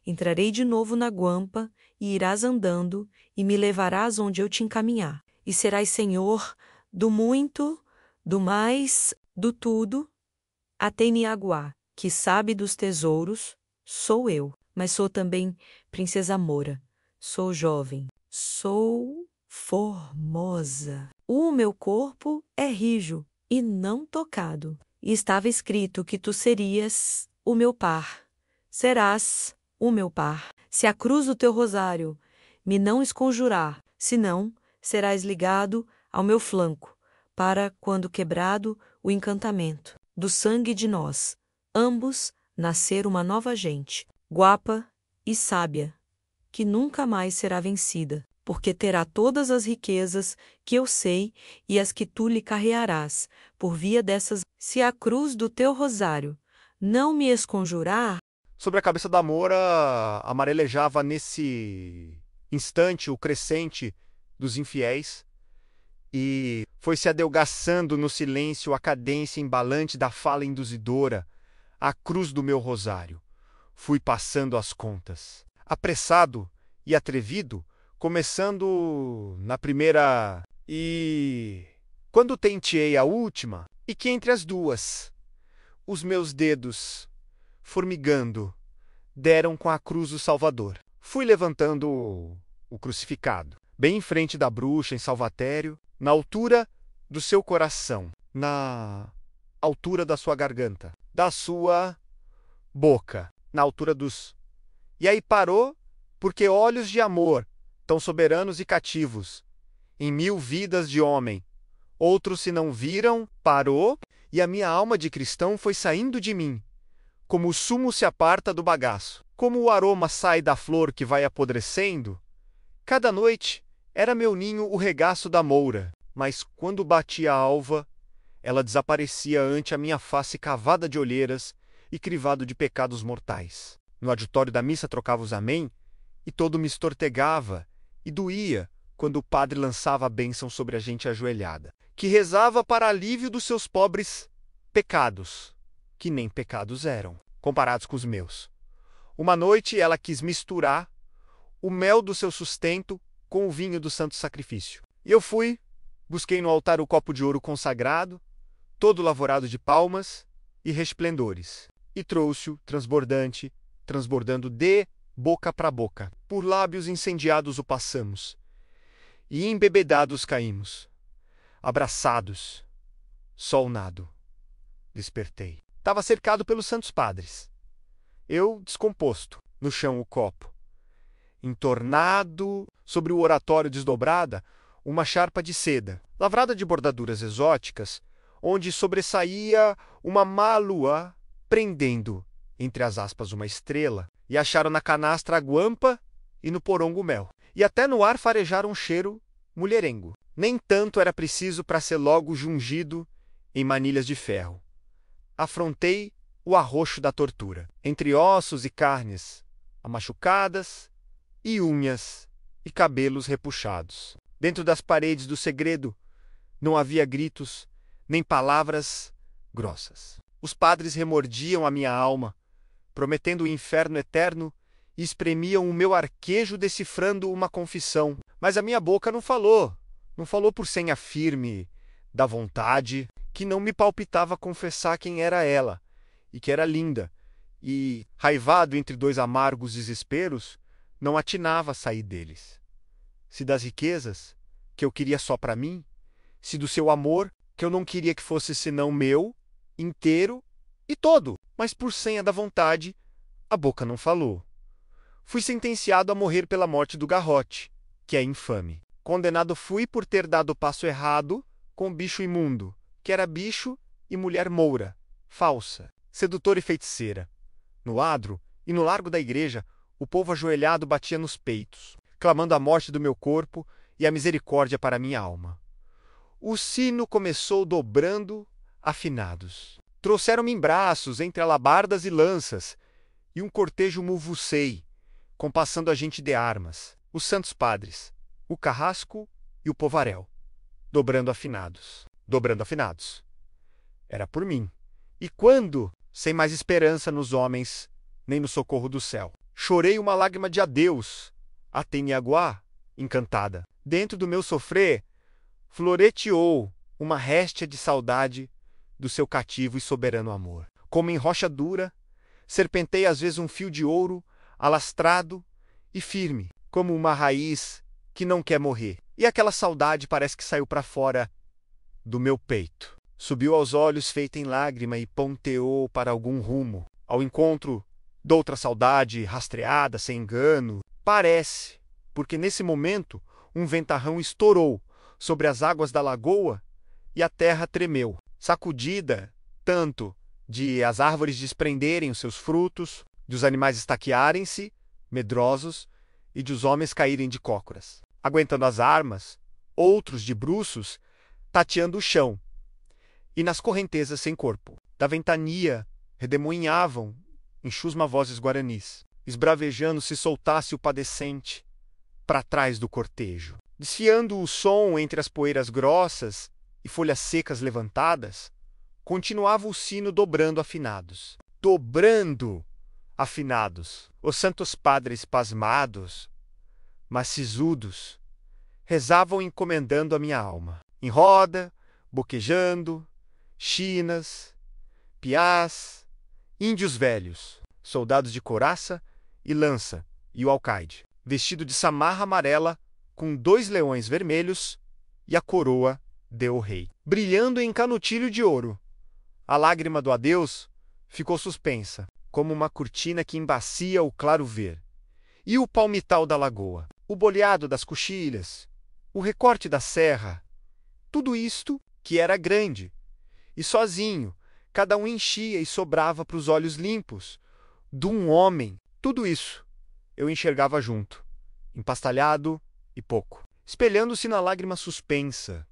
E: entrarei de novo na guampa e irás andando e me levarás onde eu te encaminhar. E serás senhor do muito, do mais, do tudo. A Teniaguá, que sabe dos tesouros, sou eu, mas sou também princesa Moura. Sou jovem, sou formosa. O meu corpo é rijo e não tocado. E estava escrito que tu serias o meu par. Serás o meu par. Se a cruz do teu rosário me não esconjurar, senão serás ligado ao meu flanco, para, quando quebrado o encantamento do sangue de nós, ambos nascer uma nova gente, guapa e sábia, que nunca mais será vencida, porque terá todas as riquezas que eu sei e as que tu lhe carrearás, por via dessas. Se a cruz do teu rosário não me esconjurar.
D: Sobre a cabeça da Moura amarelejava nesse instante o crescente dos infiéis, e foi se adelgaçando no silêncio a cadência embalante da fala induzidora, a cruz do meu rosário. Fui passando as contas, apressado e atrevido, começando na primeira e... Quando tenteei a última, e que entre as duas, os meus dedos, formigando, deram com a cruz do Salvador. Fui levantando o crucificado, bem em frente da bruxa em salvatério, na altura do seu coração, na altura da sua garganta, da sua boca, na altura dos... E aí parou, porque olhos de amor, tão soberanos e cativos, em 1000 vidas de homem, outros se não viram, parou, e a minha alma de cristão foi saindo de mim, como o sumo se aparta do bagaço, como o aroma sai da flor que vai apodrecendo. Cada noite era meu ninho o regaço da moura, mas quando batia a alva, ela desaparecia ante a minha face cavada de olheiras e crivado de pecados mortais. No auditório da missa trocava os amém, e todo me estortegava, e doía quando o padre lançava a bênção sobre a gente ajoelhada, que rezava para alívio dos seus pobres pecados, que nem pecados eram, comparados com os meus. Uma noite ela quis misturar o mel do seu sustento com o vinho do santo sacrifício. E eu fui, busquei no altar o copo de ouro consagrado, todo lavorado de palmas e resplendores, e trouxe-o, transbordante, transbordando de boca para boca. Por lábios incendiados o passamos, e embebedados caímos, abraçados, solnado. Despertei. Estava cercado pelos santos padres. Eu, descomposto, no chão o copo. Entornado, sobre o oratório desdobrada, uma charpa de seda, lavrada de bordaduras exóticas, onde sobressaía uma má lua, prendendo, entre as aspas, uma estrela, e acharam na canastra a guampa e no porongo mel. E até no ar farejaram um cheiro mulherengo. Nem tanto era preciso para ser logo jungido em manilhas de ferro. Afrontei o arroxo da tortura, entre ossos e carnes, amachucadas, e unhas e cabelos repuxados. Dentro das paredes do segredo não havia gritos, nem palavras grossas. Os padres remordiam a minha alma, prometendo o inferno eterno, e espremiam o meu arquejo decifrando uma confissão. Mas a minha boca não falou por senha firme da vontade, que não me palpitava confessar quem era ela, e que era linda, e, raivado entre dois amargos desesperos, não atinava a sair deles. Se das riquezas, que eu queria só para mim, se do seu amor, que eu não queria que fosse senão meu, inteiro e todo, mas por senha da vontade, a boca não falou. Fui sentenciado a morrer pela morte do garrote, que é infame. Condenado fui por ter dado o passo errado com bicho imundo, que era bicho e mulher moura, falsa, sedutora e feiticeira. No adro e no largo da igreja, o povo ajoelhado batia nos peitos, clamando a morte do meu corpo e a misericórdia para minha alma. O sino começou dobrando, afinados. Trouxeram-me em braços, entre alabardas e lanças, e um cortejo muvucei, compassando a gente de armas, os santos padres, o carrasco e o povaréu, dobrando afinados. Era por mim. E quando, sem mais esperança nos homens, nem no socorro do céu, chorei uma lágrima de adeus, a Teniaguá, encantada. Dentro do meu sofrer, floreteou uma réstia de saudade do seu cativo e soberano amor. Como em rocha dura, serpentei às vezes um fio de ouro, alastrado e firme, como uma raiz que não quer morrer. E aquela saudade parece que saiu para fora do meu peito. Subiu aos olhos feita em lágrima e ponteou para algum rumo, ao encontro doutra saudade rastreada, sem engano. Parece, porque nesse momento um ventarrão estourou sobre as águas da lagoa e a terra tremeu, sacudida tanto de as árvores desprenderem os seus frutos, de os animais estaquearem-se, medrosos, e de os homens caírem de cócoras, aguentando as armas, outros de bruços, tateando o chão, e nas correntezas sem corpo da ventania redemoinhavam em chusma vozes guaranis, esbravejando se soltasse o padecente para trás do cortejo. Desfiando o som entre as poeiras grossas e folhas secas levantadas, continuava o sino dobrando afinados. Os santos padres pasmados, mas sisudos, rezavam encomendando a minha alma. Em roda, boquejando, chinas, piás, índios velhos, soldados de couraça e lança, e o alcaide, vestido de samarra amarela, com 2 leões vermelhos e a coroa deu o rei, brilhando em canutilho de ouro. A lágrima do adeus ficou suspensa, como uma cortina que embacia o claro ver. E o palmital da lagoa, o boleado das coxilhas, o recorte da serra, tudo isto que era grande, e sozinho, cada um enchia e sobrava para os olhos limpos de um homem. Tudo isso eu enxergava junto, empastalhado e pouco, espelhando-se na lágrima suspensa,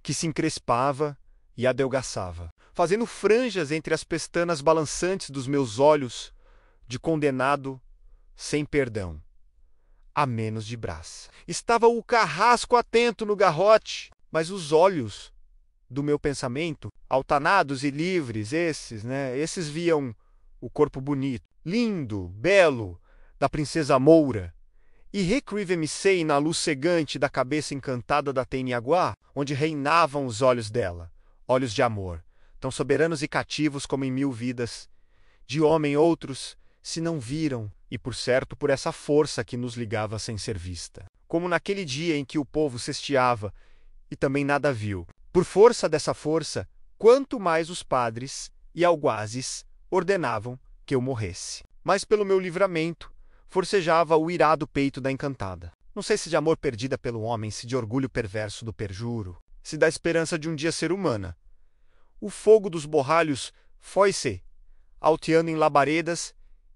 D: que se encrespava e adelgaçava, fazendo franjas entre as pestanas balançantes dos meus olhos de condenado sem perdão, a menos de braço. Estava o carrasco atento no garrote, mas os olhos do meu pensamento, altanados e livres, esses viam o corpo bonito, lindo, belo, da princesa Moura, e recrivemicei na luz cegante da cabeça encantada da Teniaguá, onde reinavam os olhos dela, olhos de amor, tão soberanos e cativos como em 1000 vidas. De homem outros se não viram, e por certo por essa força que nos ligava sem ser vista. Como naquele dia em que o povo cesteava, e também nada viu. Por força dessa força, quanto mais os padres e alguazes ordenavam que eu morresse. Mas pelo meu livramento, forcejava o irado peito da encantada. Não sei se de amor perdida pelo homem, se de orgulho perverso do perjuro, se da esperança de um dia ser humana. O fogo dos borralhos foi-se, alteando em labaredas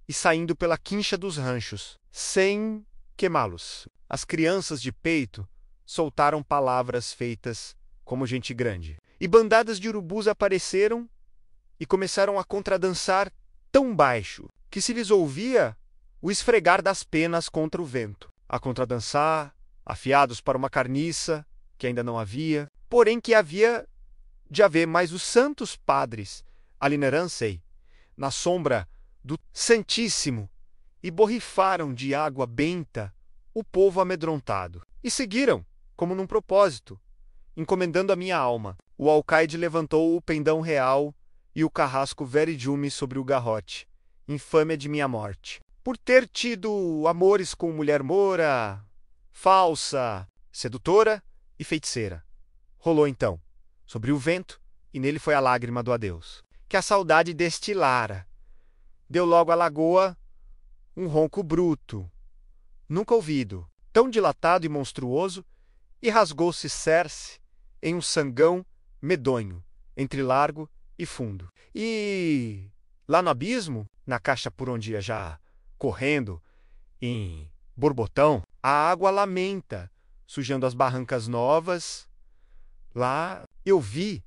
D: e saindo pela quincha dos ranchos, sem queimá-los. As crianças de peito soltaram palavras feitas como gente grande. E bandadas de urubus apareceram e começaram a contradançar tão baixo que se lhes ouvia o esfregar das penas contra o vento. A contradançar, afiados para uma carniça que ainda não havia, porém que havia de haver mais os santos padres alineram-se na sombra do Santíssimo e borrifaram de água benta o povo amedrontado. E seguiram, como num propósito, encomendando a minha alma. O alcaide levantou o pendão real e o carrasco veridiume sobre o garrote, infâmia de minha morte. Por ter tido amores com mulher moura, falsa, sedutora e feiticeira. Rolou então, sobre o vento, e nele foi a lágrima do adeus, que a saudade destilara. Deu logo à lagoa um ronco bruto, nunca ouvido, tão dilatado e monstruoso, e rasgou-se cerce em um sangão medonho, entre largo e fundo. E lá no abismo, na caixa por onde ia já correndo, em borbotão, a água lamenta, sujando as barrancas novas. Lá eu vi,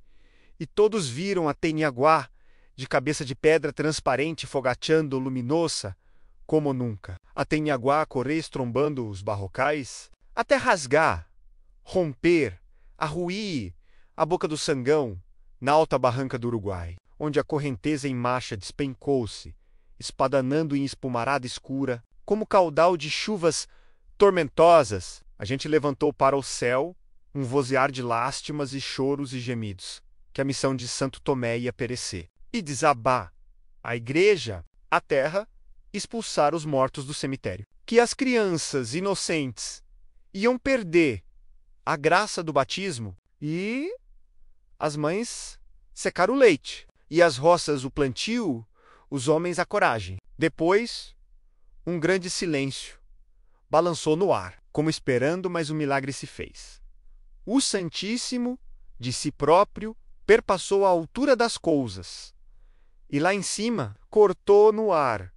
D: e todos viram a Teniaguá, de cabeça de pedra transparente fogateando luminosa, como nunca. A Teniaguá correr estrombando os barrocais, até rasgar, romper, arruir a boca do sangão, na alta barranca do Uruguai, onde a correnteza em marcha despencou-se, espadanando em espumarada escura, como caudal de chuvas tormentosas. A gente levantou para o céu um vozear de lástimas e choros e gemidos, que a missão de Santo Tomé ia perecer, e desabar a igreja, a terra, expulsar os mortos do cemitério, que as crianças inocentes iam perder a graça do batismo e as mães secar o leite, e as roças o plantio, os homens a coragem. Depois, um grande silêncio balançou no ar, como esperando, mas o milagre se fez. O Santíssimo, de si próprio, perpassou a altura das coisas, e lá em cima cortou no ar,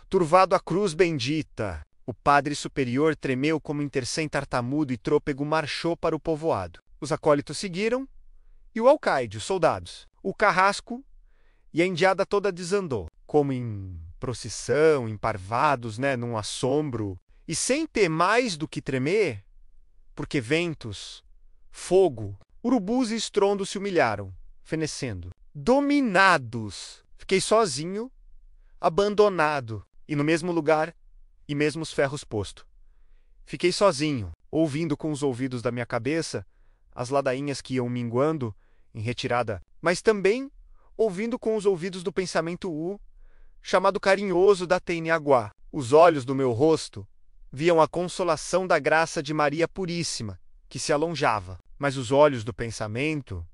D: turvado a cruz bendita. O padre superior tremeu como intercém tartamudo e trôpego marchou para o povoado. Os acólitos seguiram, e o alcaide, os soldados. O carrasco e a indiada toda desandou, como em procissão, emparvados, num assombro, e sem ter mais do que tremer, porque ventos, fogo, urubus e estrondo se humilharam, fenecendo. Dominados! Fiquei sozinho, abandonado, e no mesmo lugar, e mesmo os ferros posto. Fiquei sozinho, ouvindo com os ouvidos da minha cabeça as ladainhas que iam minguando, em retirada, mas também ouvindo com os ouvidos do pensamento chamado carinhoso da Teniaguá. Os olhos do meu rosto viam a consolação da graça de Maria Puríssima, que se alonjava, mas os olhos do pensamento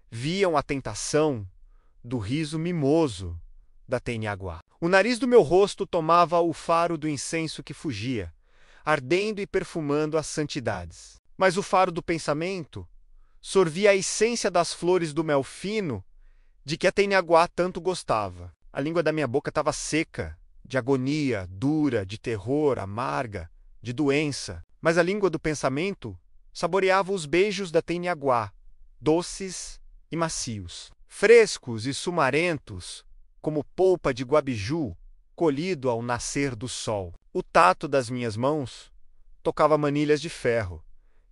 D: viam a tentação do riso mimoso da Teniaguá. O nariz do meu rosto tomava o faro do incenso que fugia, ardendo e perfumando as santidades. Mas o faro do pensamento sorvia a essência das flores do mel fino de que a Teniaguá tanto gostava. A língua da minha boca estava seca, de agonia, dura, de terror, amarga, de doença. Mas a língua do pensamento saboreava os beijos da Teniaguá, doces e macios, frescos e sumarentos, como polpa de guabiju, colhido ao nascer do sol. O tato das minhas mãos tocava manilhas de ferro,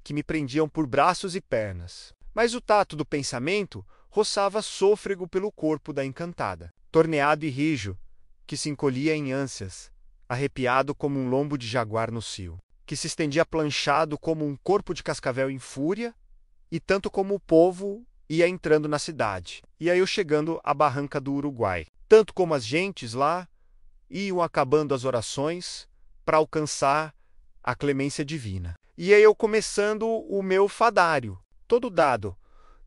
D: que me prendiam por braços e pernas. Mas o tato do pensamento roçava sôfrego pelo corpo da encantada, torneado e rijo, que se encolhia em ânsias, arrepiado como um lombo de jaguar no cio, que se estendia planchado como um corpo de cascavel em fúria, e tanto como o povo ia entrando na cidade. Ia eu chegando à barranca do Uruguai. Tanto como as gentes lá iam acabando as orações para alcançar a clemência divina. Ia eu começando o meu fadário, todo dado.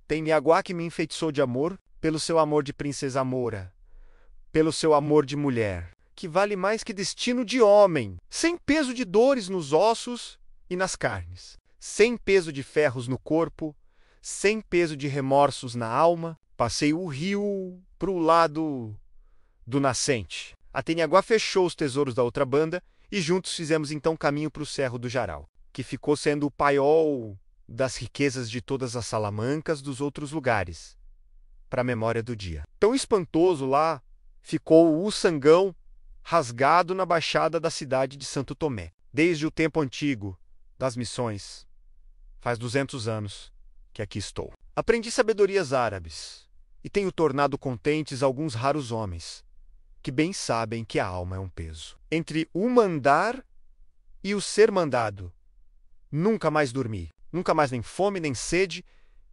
D: Teniaguá que me enfeitiçou de amor, pelo seu amor de princesa Moura, pelo seu amor de mulher, que vale mais que destino de homem, sem peso de dores nos ossos e nas carnes, sem peso de ferros no corpo, sem peso de remorsos na alma, passei o rio pro lado do nascente. A Teniaguá fechou os tesouros da outra banda e juntos fizemos então caminho para o Cerro do Jaral, que ficou sendo o paiol das riquezas de todas as salamancas dos outros lugares, para a memória do dia. Tão espantoso lá ficou o sangão rasgado na baixada da cidade de Santo Tomé, desde o tempo antigo das missões. Faz 200 anos que aqui estou. Aprendi sabedorias árabes e tenho tornado contentes alguns raros homens, que bem sabem que a alma é um peso. Entre o mandar e o ser mandado, nunca mais dormi, nunca mais nem fome, nem sede,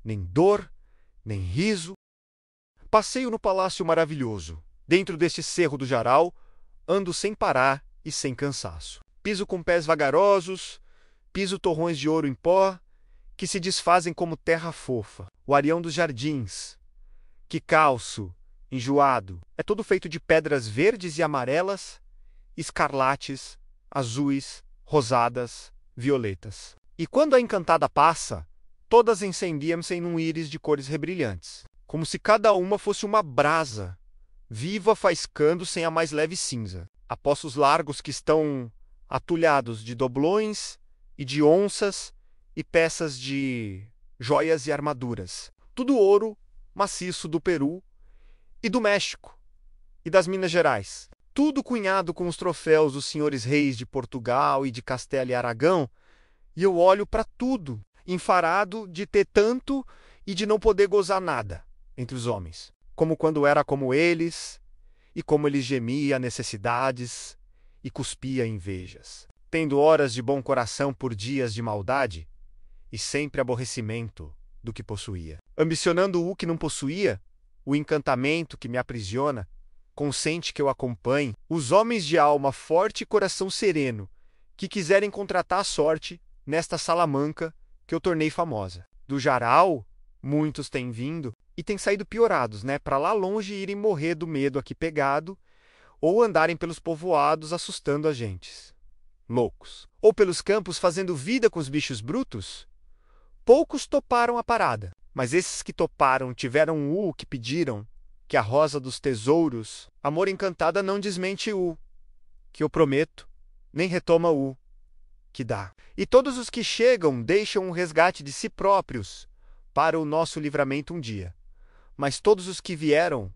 D: nem dor, nem riso. Passeio no palácio maravilhoso, dentro deste cerro do Jaral, ando sem parar e sem cansaço. Piso com pés vagarosos, piso torrões de ouro em pó, que se desfazem como terra fofa. O areião dos jardins, que calço, enjoado, é todo feito de pedras verdes e amarelas, escarlates, azuis, rosadas, violetas. E quando a encantada passa, todas incendiam-se em um íris de cores rebrilhantes, como se cada uma fosse uma brasa, viva faiscando sem a mais leve cinza. A poços largos que estão atulhados de doblões e de onças e peças de joias e armaduras. Tudo ouro maciço do Peru e do México e das Minas Gerais. Tudo cunhado com os troféus dos senhores reis de Portugal e de Castela e Aragão, e eu olho para tudo, enfarado de ter tanto e de não poder gozar nada entre os homens, como quando era como eles, e como ele gemia necessidades e cuspia invejas, tendo horas de bom coração por dias de maldade, e sempre aborrecimento do que possuía. Ambicionando o que não possuía, o encantamento que me aprisiona, consente que eu acompanhe os homens de alma forte e coração sereno, que quiserem contratar a sorte nesta Salamanca que eu tornei famosa. Do Jaral, muitos têm vindo e têm saído piorados, para lá longe irem morrer do medo aqui pegado, ou andarem pelos povoados assustando as gentes. Loucos. Ou pelos campos fazendo vida com os bichos brutos. Poucos toparam a parada, mas esses que toparam tiveram o que pediram, que a rosa dos tesouros, amor encantada não desmente o que eu prometo, nem retoma o que dá. E todos os que chegam deixam um resgate de si próprios para o nosso livramento um dia. Mas todos os que vieram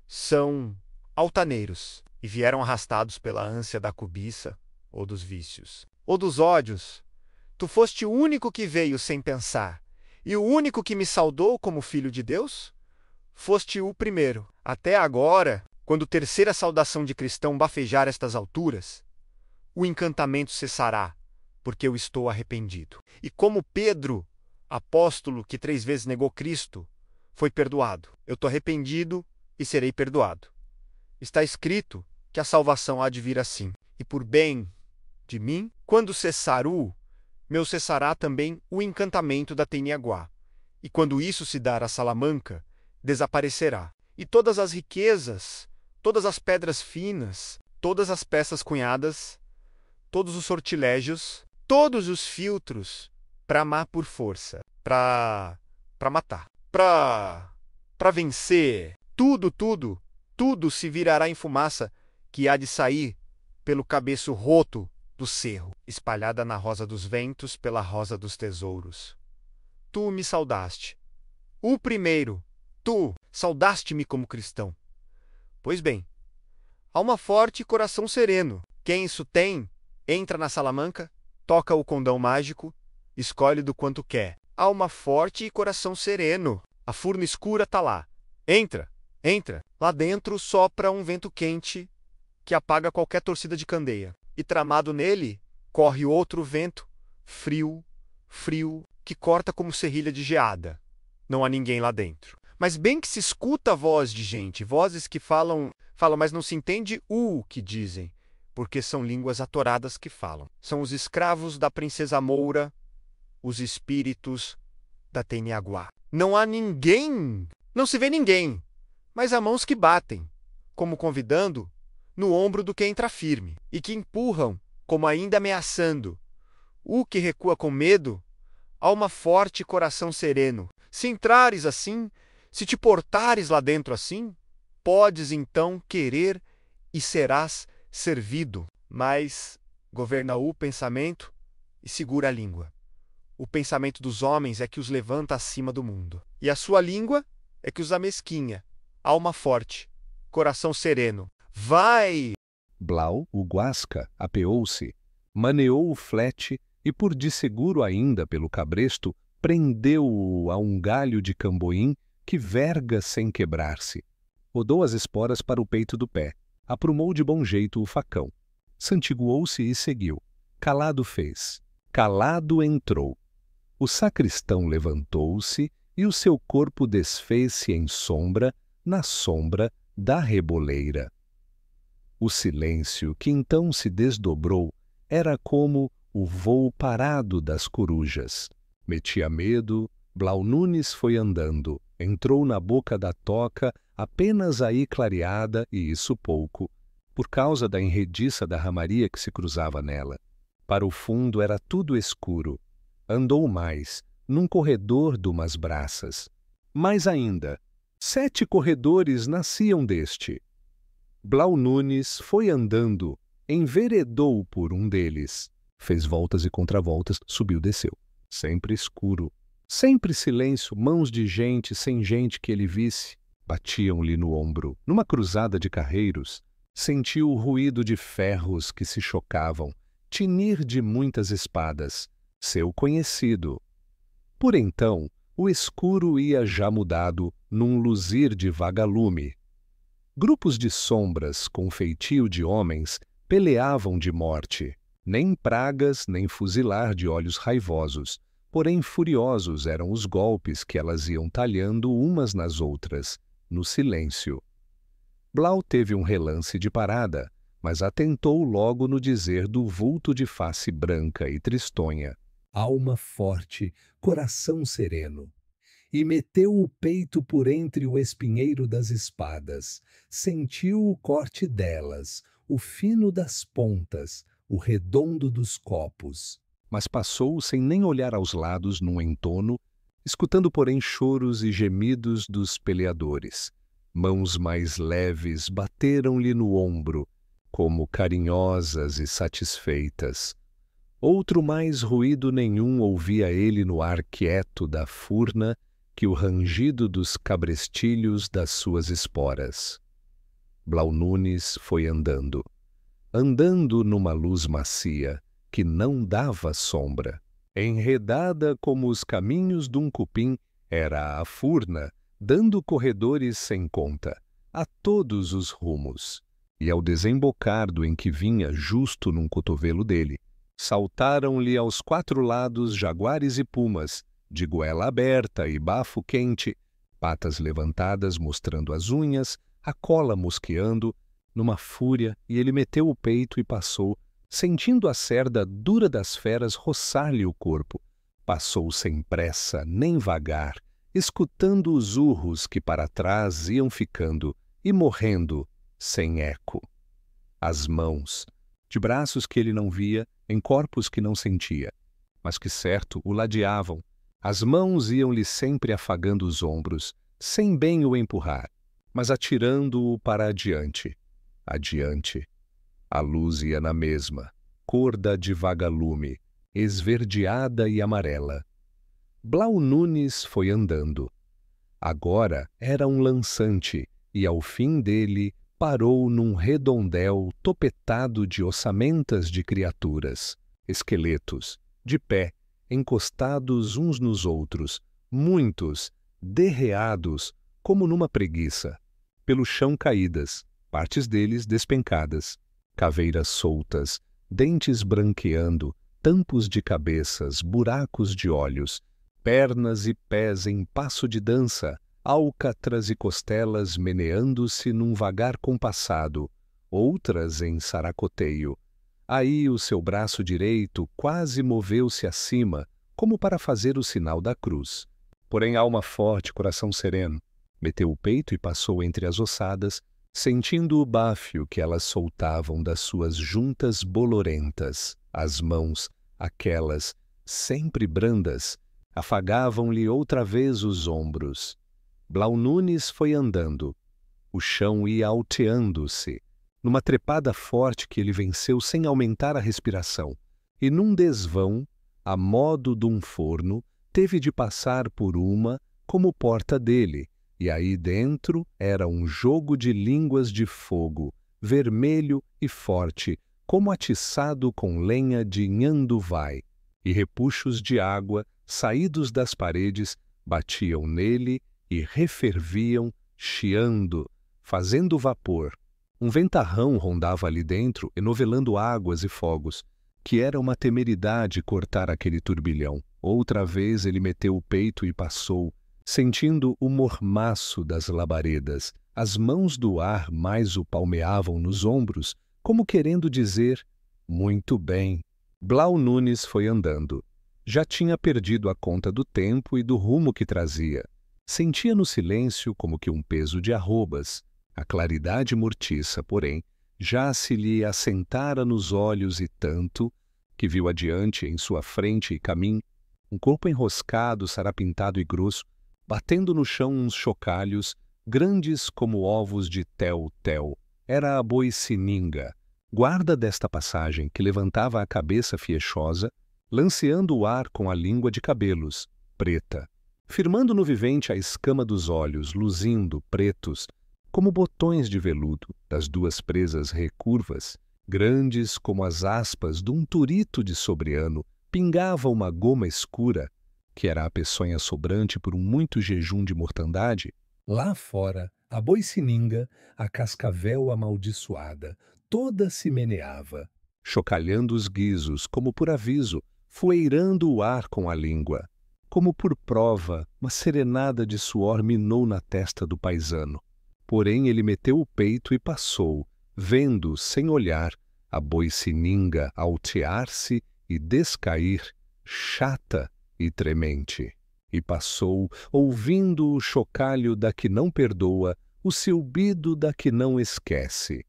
D: são altaneiros e vieram arrastados pela ânsia da cobiça ou dos vícios, ou dos ódios. Tu foste o único que veio sem pensar, e o único que me saudou como filho de Deus? Foste o primeiro. Até agora, quando terceira saudação de cristão bafejar estas alturas, o encantamento cessará, porque eu estou arrependido. E como Pedro, apóstolo que 3 vezes negou Cristo, foi perdoado, eu estou arrependido e serei perdoado. Está escrito que a salvação há de vir assim. E por bem de mim, quando cessar meu cessará também o encantamento da Teniaguá. E quando isso se dar a Salamanca, desaparecerá. E todas as riquezas, todas as pedras finas, todas as peças cunhadas, todos os sortilégios, todos os filtros para amar por força, para matar, para vencer, tudo se virará em fumaça que há de sair pelo cabeço roto do cerro, espalhada na rosa dos ventos pela rosa dos tesouros. Tu me saudaste. O primeiro, tu saudaste-me como cristão. Pois bem, alma forte e coração sereno. Quem isso tem, entra na Salamanca, toca o condão mágico, escolhe do quanto quer. Alma forte e coração sereno. A furna escura tá lá. Entra. Lá dentro sopra um vento quente que apaga qualquer torcida de candeia. E tramado nele, corre outro vento, frio, que corta como serrilha de geada. Não há ninguém lá dentro. Mas bem que se escuta a voz de gente, vozes que falam, mas não se entende o que dizem, porque são línguas atoradas que falam. São os escravos da princesa Moura, os espíritos da Teniaguá. Não há ninguém, não se vê ninguém, mas há mãos que batem, como convidando, no ombro do que entra firme, e que empurram, como ainda ameaçando. O que recua com medo, alma forte e coração sereno. Se entrares assim, se te portares lá dentro assim, podes então querer e serás servido. Mas governa o pensamento e segura a língua. O pensamento dos homens é que os levanta acima do mundo. E a sua língua é que os amesquinha. Alma forte, coração sereno. Vai!
A: Blau, o guasca, apeou-se, maneou o flete e, por de seguro ainda pelo cabresto, prendeu-o a um galho de camboim que verga sem quebrar-se. Rodou as esporas para o peito do pé, aprumou de bom jeito o facão. Santiguou-se e seguiu. Calado fez. Calado entrou. O sacristão levantou-se e o seu corpo desfez-se em sombra, na sombra da reboleira. O silêncio que então se desdobrou era como o vôo parado das corujas. Metia medo, Blau Nunes foi andando, entrou na boca da toca apenas aí clareada, e isso pouco, por causa da enrediça da ramaria que se cruzava nela. Para o fundo era tudo escuro. Andou mais, num corredor de umas braças. Mais ainda, 7 corredores nasciam deste. Blau Nunes foi andando, enveredou por um deles. Fez voltas e contravoltas, subiu e desceu. Sempre escuro. Sempre silêncio, mãos de gente sem gente que ele visse. Batiam-lhe no ombro. Numa cruzada de carreiros, sentiu o ruído de ferros que se chocavam, tinir de muitas espadas. Seu conhecido. Por então, o escuro ia já mudado num luzir de vagalume. Grupos de sombras com feitio de homens peleavam de morte. Nem pragas, nem fuzilar de olhos raivosos, porém furiosos eram os golpes que elas iam talhando umas nas outras, no silêncio. Blau teve um relance de parada, mas atentou logo no dizer do vulto de face branca e tristonha.
C: Alma forte, coração sereno. E meteu o peito por entre o espinheiro das espadas, sentiu o corte delas, o fino das pontas, o redondo dos copos.
A: Mas passou sem nem olhar aos lados num entono, escutando porém choros e gemidos dos peleadores. Mãos mais leves bateram-lhe no ombro, como carinhosas e satisfeitas. Outro mais ruído nenhum ouvia ele no ar quieto da furna que o rangido dos cabrestilhos das suas esporas. Blau Nunes foi andando. Andando numa luz macia, que não dava sombra. Enredada como os caminhos de um cupim, era a furna, dando corredores sem conta, a todos os rumos. E ao desembocar do em que vinha justo num cotovelo dele, saltaram-lhe aos 4 lados jaguares e pumas, de goela aberta e bafo quente, patas levantadas mostrando as unhas, a cola mosqueando, numa fúria, e ele meteu o peito e passou, sentindo a cerda dura das feras roçar-lhe o corpo. Passou sem pressa, nem vagar, escutando os urros que para trás iam ficando e morrendo, sem eco. As mãos, de braços que ele não via, em corpos que não sentia, mas que certo o ladeavam. As mãos iam-lhe sempre afagando os ombros, sem bem o empurrar, mas atirando-o para adiante. Adiante. A luz ia na mesma, cor da de vagalume, esverdeada e amarela. Blau Nunes foi andando. Agora era um lançante, e ao fim dele parou num redondel topetado de ossamentas de criaturas, esqueletos, de pé, encostados uns nos outros, muitos, derreados, como numa preguiça, pelo chão caídas, partes deles despencadas, caveiras soltas, dentes branqueando, tampos de cabeças, buracos de olhos, pernas e pés em passo de dança, alcatras e costelas meneando-se num vagar compassado, outras em saracoteio. Aí o seu braço direito quase moveu-se acima, como para fazer o sinal da cruz. Porém, alma forte, coração sereno, meteu o peito e passou entre as ossadas, sentindo o báfio que elas soltavam das suas juntas bolorentas. As mãos, aquelas, sempre brandas, afagavam-lhe outra vez os ombros. Blau Nunes foi andando. O chão ia alteando-se, numa trepada forte que ele venceu sem aumentar a respiração, e num desvão, a modo de um forno, teve de passar por uma como porta dele, e aí dentro era um jogo de línguas de fogo, vermelho e forte, como atiçado com lenha de nhanduvai, e repuxos de água, saídos das paredes, batiam nele e referviam, chiando, fazendo vapor. Um ventarrão rondava ali dentro, enovelando águas e fogos, que era uma temeridade cortar aquele turbilhão. Outra vez ele meteu o peito e passou, sentindo o mormaço das labaredas. As mãos do ar mais o palmeavam nos ombros, como querendo dizer, muito bem. Blau Nunes foi andando. Já tinha perdido a conta do tempo e do rumo que trazia. Sentia no silêncio como que um peso de arrobas. A claridade mortiça, porém, já se lhe assentara nos olhos e tanto, que viu adiante, em sua frente e caminho, um corpo enroscado, sarapintado e grosso, batendo no chão uns chocalhos, grandes como ovos de tel-tel. Era a Boicininga, guarda desta passagem, que levantava a cabeça fiechosa, lanceando o ar com a língua de cabelos, preta, firmando no vivente a escama dos olhos, luzindo, pretos, como botões de veludo, das duas presas recurvas, grandes como as aspas de um turito de sobreano, pingava uma goma escura, que era a peçonha sobrante por um muito jejum de mortandade.
C: Lá fora, a Boicininga, a cascavel amaldiçoada, toda se meneava,
A: chocalhando os guizos, como por aviso, fueirando o ar com a língua. Como por prova, uma serenada de suor minou na testa do paisano. Porém, ele meteu o peito e passou, vendo, sem olhar, a Boicininga altear-se e descair, chata e tremente. E passou, ouvindo o chocalho da que não perdoa, o silbido da que não esquece.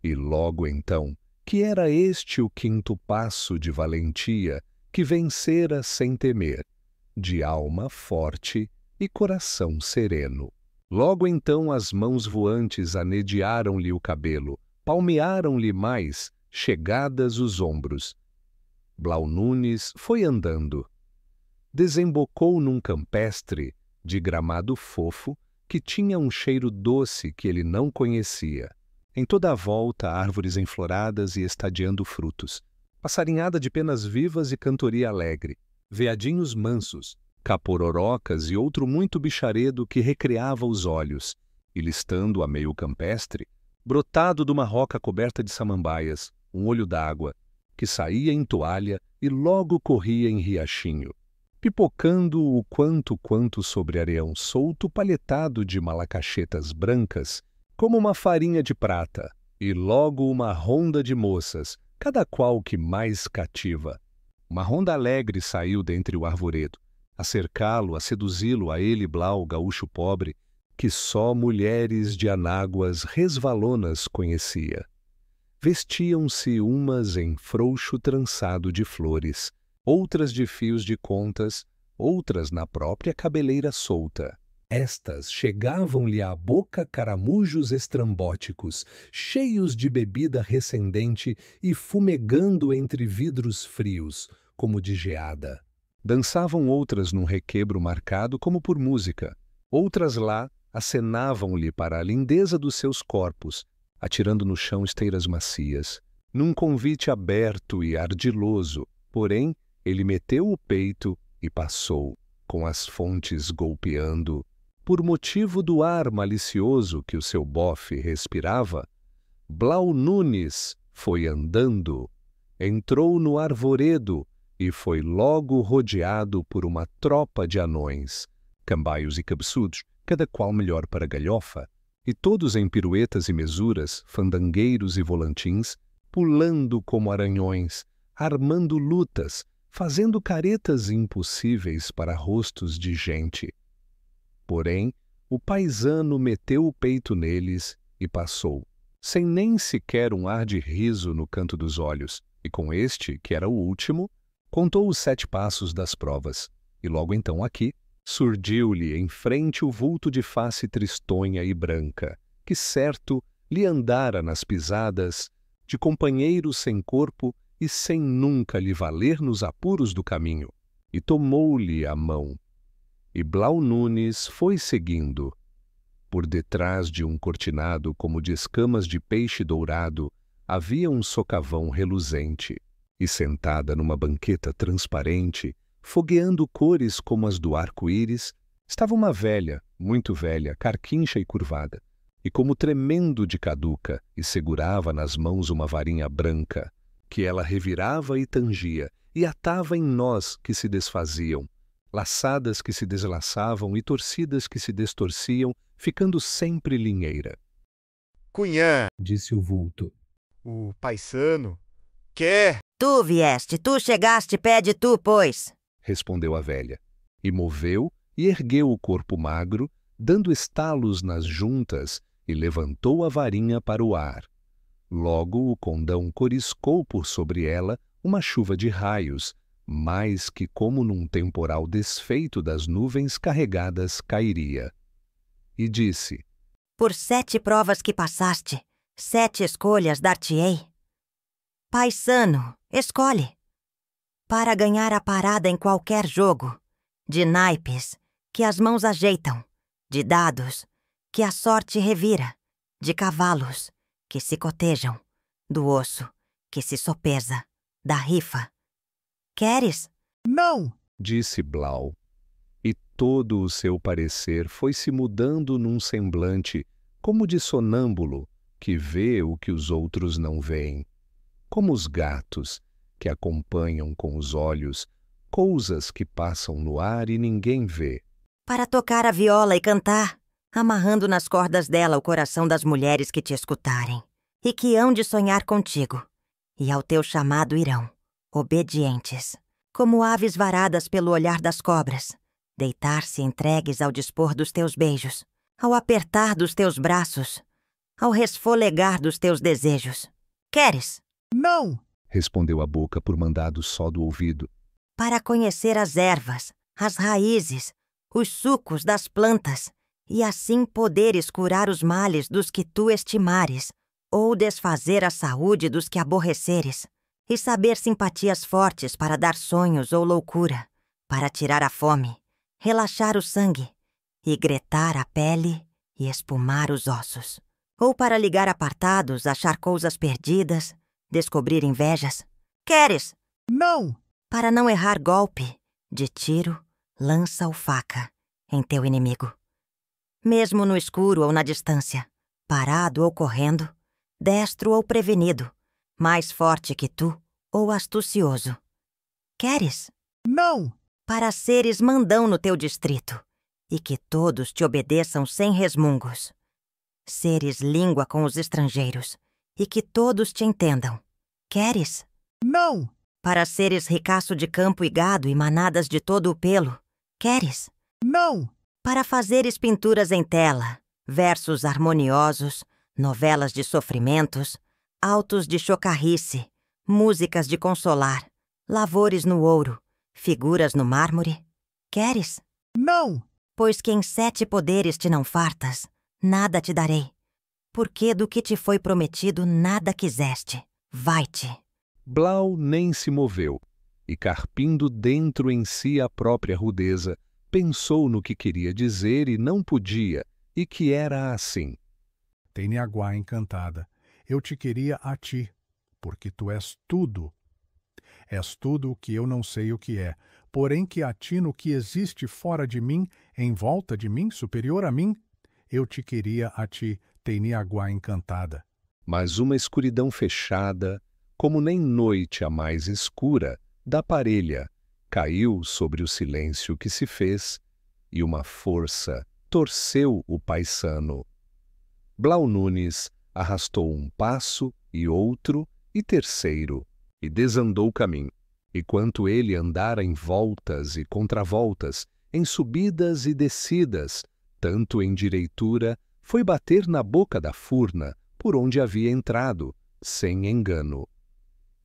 A: E logo então, que era este o quinto passo de valentia, que vencera sem temer, de alma forte e coração sereno. Logo então as mãos voantes anedearam-lhe o cabelo, palmearam-lhe mais, chegadas os ombros. Blau Nunes foi andando. Desembocou num campestre de gramado fofo que tinha um cheiro doce que ele não conhecia. Em toda a volta, árvores enfloradas e estadeando frutos, passarinhada de penas vivas e cantoria alegre, veadinhos mansos, capororocas e outro muito bicharedo que recreava os olhos, e listando a meio campestre, brotado de uma roca coberta de samambaias, um olho d'água, que saía em toalha e logo corria em riachinho, pipocando o quanto sobre areião solto palhetado de malacachetas brancas, como uma farinha de prata, e logo uma ronda de moças, cada qual que mais cativa. Uma ronda alegre saiu dentre o arvoredo, a cercá-lo, a seduzi-lo, a ele, Blau, gaúcho pobre, que só mulheres de anáguas resvalonas conhecia. Vestiam-se umas em frouxo trançado de flores, outras de fios de contas, outras na própria cabeleira solta. Estas chegavam-lhe à boca caramujos estrambóticos, cheios de bebida recendente e fumegando entre vidros frios, como de geada. Dançavam outras num requebro marcado como por música. Outras lá acenavam-lhe para a lindeza dos seus corpos, atirando no chão esteiras macias. Num convite aberto e ardiloso, porém, ele meteu o peito e passou, com as fontes golpeando. Por motivo do ar malicioso que o seu bofe respirava, Blau Nunes foi andando, entrou no arvoredo e foi logo rodeado por uma tropa de anões, cambaios e cabeçudos, cada qual melhor para galhofa, e todos em piruetas e mesuras, fandangueiros e volantins, pulando como aranhões, armando lutas, fazendo caretas impossíveis para rostos de gente. Porém, o paisano meteu o peito neles e passou, sem nem sequer um ar de riso no canto dos olhos, e com este, que era o último, contou os 7 passos das provas, e logo então aqui, surgiu-lhe em frente o vulto de face tristonha e branca, que certo lhe andara nas pisadas de companheiro sem corpo e sem nunca lhe valer nos apuros do caminho, e tomou-lhe a mão. E Blau Nunes foi seguindo. Por detrás de um cortinado como de escamas de peixe dourado, havia um socavão reluzente, e sentada numa banqueta transparente, fogueando cores como as do arco-íris, estava uma velha, muito velha, carquincha e curvada, e como tremendo de caduca, e segurava nas mãos uma varinha branca, que ela revirava e tangia, e atava em nós que se desfaziam, laçadas que se deslaçavam e torcidas que se destorciam, ficando sempre linheira.
D: Cunhã,
C: disse o vulto.
D: o paisano, quer?
F: Tu vieste, tu chegaste, pede tu, pois.
A: Respondeu a velha, e moveu e ergueu o corpo magro, dando estalos nas juntas, e levantou a varinha para o ar. Logo o condão coriscou por sobre ela uma chuva de raios, mais que como num temporal desfeito das nuvens carregadas cairia. E disse:
F: Por 7 provas que passaste, 7 escolhas dar-te-ei. Paisano, escolhe. Para ganhar a parada em qualquer jogo, de naipes, que as mãos ajeitam, de dados, que a sorte revira, de cavalos, que se cotejam, do osso, que se sopesa, da rifa. Queres?
B: Não!
A: disse Blau. E todo o seu parecer foi se mudando num semblante, como de sonâmbulo, que vê o que os outros não veem. Como os gatos, que acompanham com os olhos coisas que passam no ar e ninguém vê.
F: Para tocar a viola e cantar, amarrando nas cordas dela o coração das mulheres que te escutarem, e que hão de sonhar contigo, e ao teu chamado irão, obedientes, como aves varadas pelo olhar das cobras, deitar-se entregues ao dispor dos teus beijos, ao apertar dos teus braços, ao resfolegar dos teus desejos. Queres?
B: Não!
A: Respondeu a boca por mandado só do ouvido.
F: Para conhecer as ervas, as raízes, os sucos das plantas, e assim poderes curar os males dos que tu estimares, ou desfazer a saúde dos que aborreceres, e saber simpatias fortes para dar sonhos ou loucura, para tirar a fome, relaxar o sangue, e gretar a pele e espumar os ossos, ou para ligar apartados, achar coisas perdidas, descobrir invejas. Queres?
B: Não!
F: Para não errar golpe, de tiro, lança ou faca, em teu inimigo. Mesmo no escuro ou na distância, parado ou correndo, destro ou prevenido, mais forte que tu ou astucioso. Queres?
B: Não!
F: Para seres mandão no teu distrito, e que todos te obedeçam sem resmungos. Seres língua com os estrangeiros, e que todos te entendam. Queres?
B: Não!
F: Para seres ricaço de campo e gado e manadas de todo o pelo. Queres?
B: Não!
F: Para fazeres pinturas em tela, versos harmoniosos, novelas de sofrimentos, autos de chocarrice, músicas de consolar, lavores no ouro, figuras no mármore. Queres?
B: Não!
F: Pois que em 7 poderes te não fartas, nada te darei. Porque do que te foi prometido nada quiseste. Vai-te.
A: Blau nem se moveu, e carpindo dentro em si a própria rudeza, pensou no que queria dizer e não podia, e que era assim.
B: Teniaguá encantada, eu te queria a ti, porque tu és tudo. És tudo o que eu não sei o que é, porém que a ti no que existe fora de mim, em volta de mim, superior a mim, eu te queria a ti, Teniaguá encantada.
A: Mas uma escuridão fechada, como nem noite a mais escura, da parelha caiu sobre o silêncio que se fez, e uma força torceu o paisano. Blau Nunes arrastou um passo e outro e terceiro, e desandou o caminho. E quanto ele andara em voltas e contravoltas, em subidas e descidas, tanto em direitura, foi bater na boca da furna, por onde havia entrado, sem engano.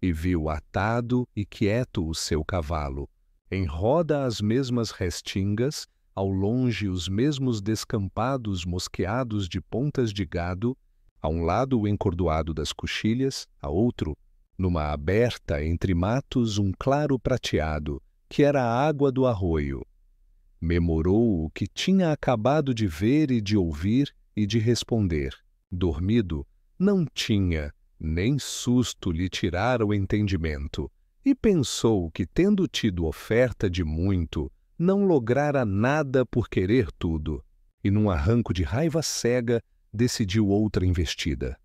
A: E viu atado e quieto o seu cavalo, em roda as mesmas restingas, ao longe os mesmos descampados mosqueados de pontas de gado, a um lado o encordoado das coxilhas, a outro, numa aberta entre matos, um claro prateado, que era a água do arroio. Memorou o que tinha acabado de ver e de ouvir e de responder. Dormido, não tinha, nem susto lhe tirara o entendimento, e pensou que, tendo tido oferta de muito, não lograra nada por querer tudo, e num arranco de raiva cega, decidiu outra investida.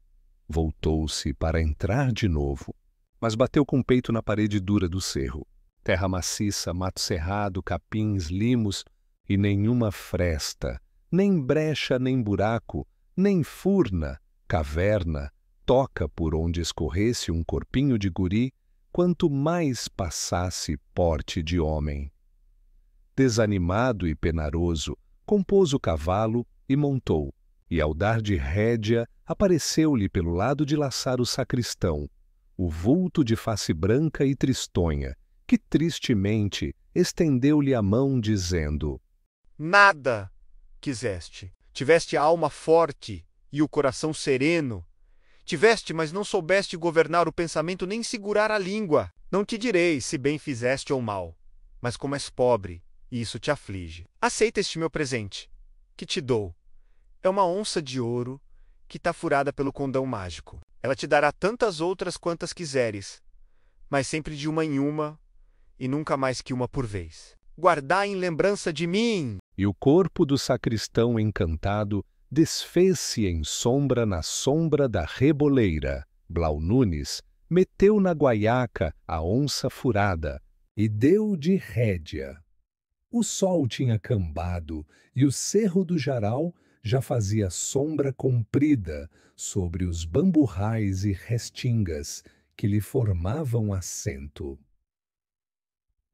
A: Voltou-se para entrar de novo, mas bateu com o peito na parede dura do cerro. Terra maciça, mato cerrado, capins, limos, e nenhuma fresta, nem brecha, nem buraco, nem furna, caverna, toca por onde escorresse um corpinho de guri, quanto mais passasse porte de homem. Desanimado e penaroso, compôs o cavalo e montou, e ao dar de rédea, apareceu-lhe pelo lado de laçar o sacristão, o vulto de face branca e tristonha, que tristemente estendeu-lhe a mão, dizendo:
D: Nada quiseste. Tiveste a alma forte e o coração sereno. Tiveste, mas não soubeste governar o pensamento nem segurar a língua. Não te direi se bem fizeste ou mal, mas como és pobre, e isso te aflige. Aceita este meu presente, que te dou. É uma onça de ouro que está furada pelo condão mágico. Ela te dará tantas outras quantas quiseres, mas sempre de uma em uma, e nunca mais que uma por vez. Guardai em lembrança de mim!
A: E o corpo do sacristão encantado desfez-se em sombra na sombra da reboleira. Blau Nunes meteu na guaiaca a onça furada
C: e deu de rédea. O sol tinha cambado e o cerro do Jaral já fazia sombra comprida sobre os bamburrais e restingas que lhe formavam assento.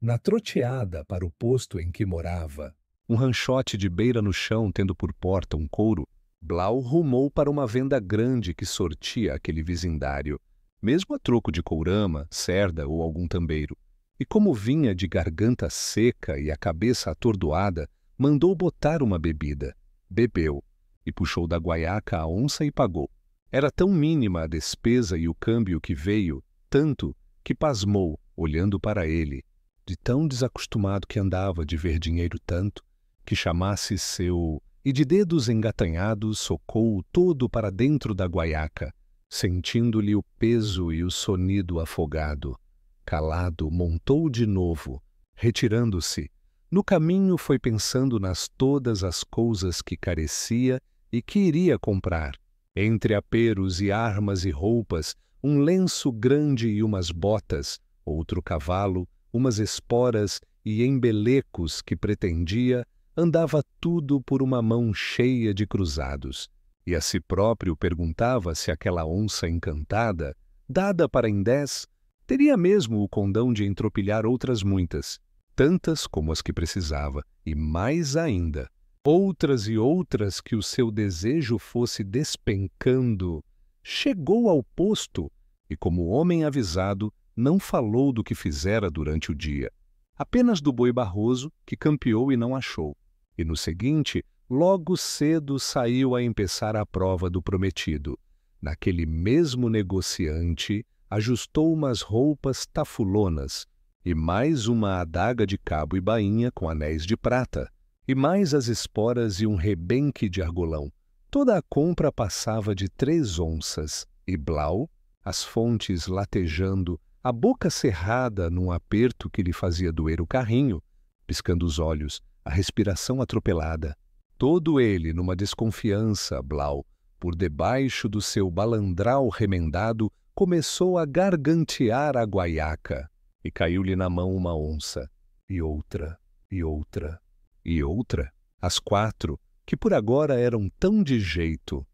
C: Na troteada para o posto em que morava,
A: um ranchote de beira no chão tendo por porta um couro, Blau rumou para uma venda grande que sortia aquele vizindário, mesmo a troco de courama, cerda ou algum tambeiro. E como vinha de garganta seca e a cabeça atordoada, mandou botar uma bebida. Bebeu, e puxou da guaiaca a onça e pagou. Era tão mínima a despesa e o câmbio que veio, tanto que pasmou, olhando para ele, de tão desacostumado que andava de ver dinheiro tanto, que chamasse seu, e de dedos engatanhados socou-o todo para dentro da guaiaca, sentindo-lhe o peso e o sonido afogado. Calado, montou de novo, retirando-se. No caminho foi pensando nas todas as coisas que carecia e que iria comprar. Entre aperos e armas e roupas, um lenço grande e umas botas, outro cavalo, umas esporas e embelecos que pretendia, andava tudo por uma mão cheia de cruzados. E a si próprio perguntava se aquela onça encantada, dada para em 10, teria mesmo o condão de entropilhar outras muitas, tantas como as que precisava, e mais ainda, outras e outras que o seu desejo fosse despencando. Chegou ao posto e, como homem avisado, não falou do que fizera durante o dia, apenas do boi barroso que campeou e não achou. E no seguinte, logo cedo saiu a empeçar a prova do prometido. Naquele mesmo negociante, ajustou umas roupas tafulonas, e mais uma adaga de cabo e bainha com anéis de prata, e mais as esporas e um rebenque de argolão. Toda a compra passava de 3 onças, e Blau, as fontes latejando, a boca cerrada num aperto que lhe fazia doer o carrinho, piscando os olhos, a respiração atropelada. Todo ele numa desconfiança, Blau, por debaixo do seu balandral remendado, começou a gargantear a guaiaca. e caiu-lhe na mão uma onça, e outra, e outra, e outra, as 4, que por agora eram tão de jeito.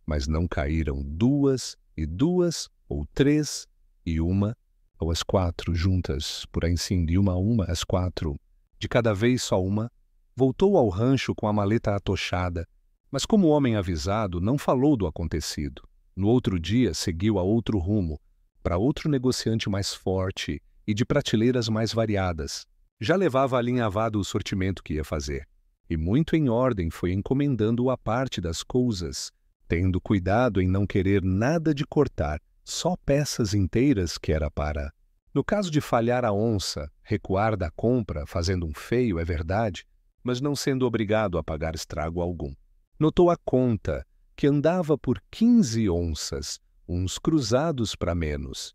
A: Mas não caíram 2, e 2, ou 3, e 1, ou as 4 juntas, por aí sim, de uma a uma, as 4, de cada vez só uma. Voltou ao rancho com a maleta atochada, mas como homem avisado, não falou do acontecido. No outro dia, seguiu a outro rumo, para outro negociante mais forte e de prateleiras mais variadas. Já levava alinhavado o sortimento que ia fazer, e muito em ordem foi encomendando a parte das coisas, tendo cuidado em não querer nada de cortar, só peças inteiras que era para. No caso de falhar a onça, recuar da compra, fazendo um feio, é verdade, mas não sendo obrigado a pagar estrago algum. Notou a conta, que andava por 15 onças, uns cruzados para menos.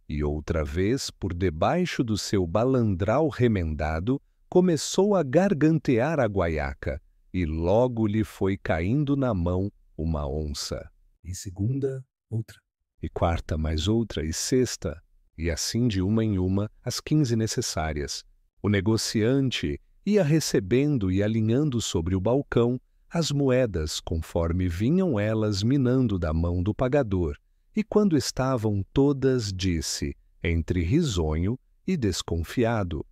A: E outra vez, por debaixo do seu balandral remendado, começou a gargantear a guaiaca, e logo lhe foi caindo na mão uma onça.
C: E segunda, outra.
A: E quarta mais outra, e sexta, e assim de uma em uma, as 15 necessárias. O negociante ia recebendo e alinhando sobre o balcão as moedas conforme vinham elas minando da mão do pagador, e quando estavam todas, disse, entre risonho e desconfiado: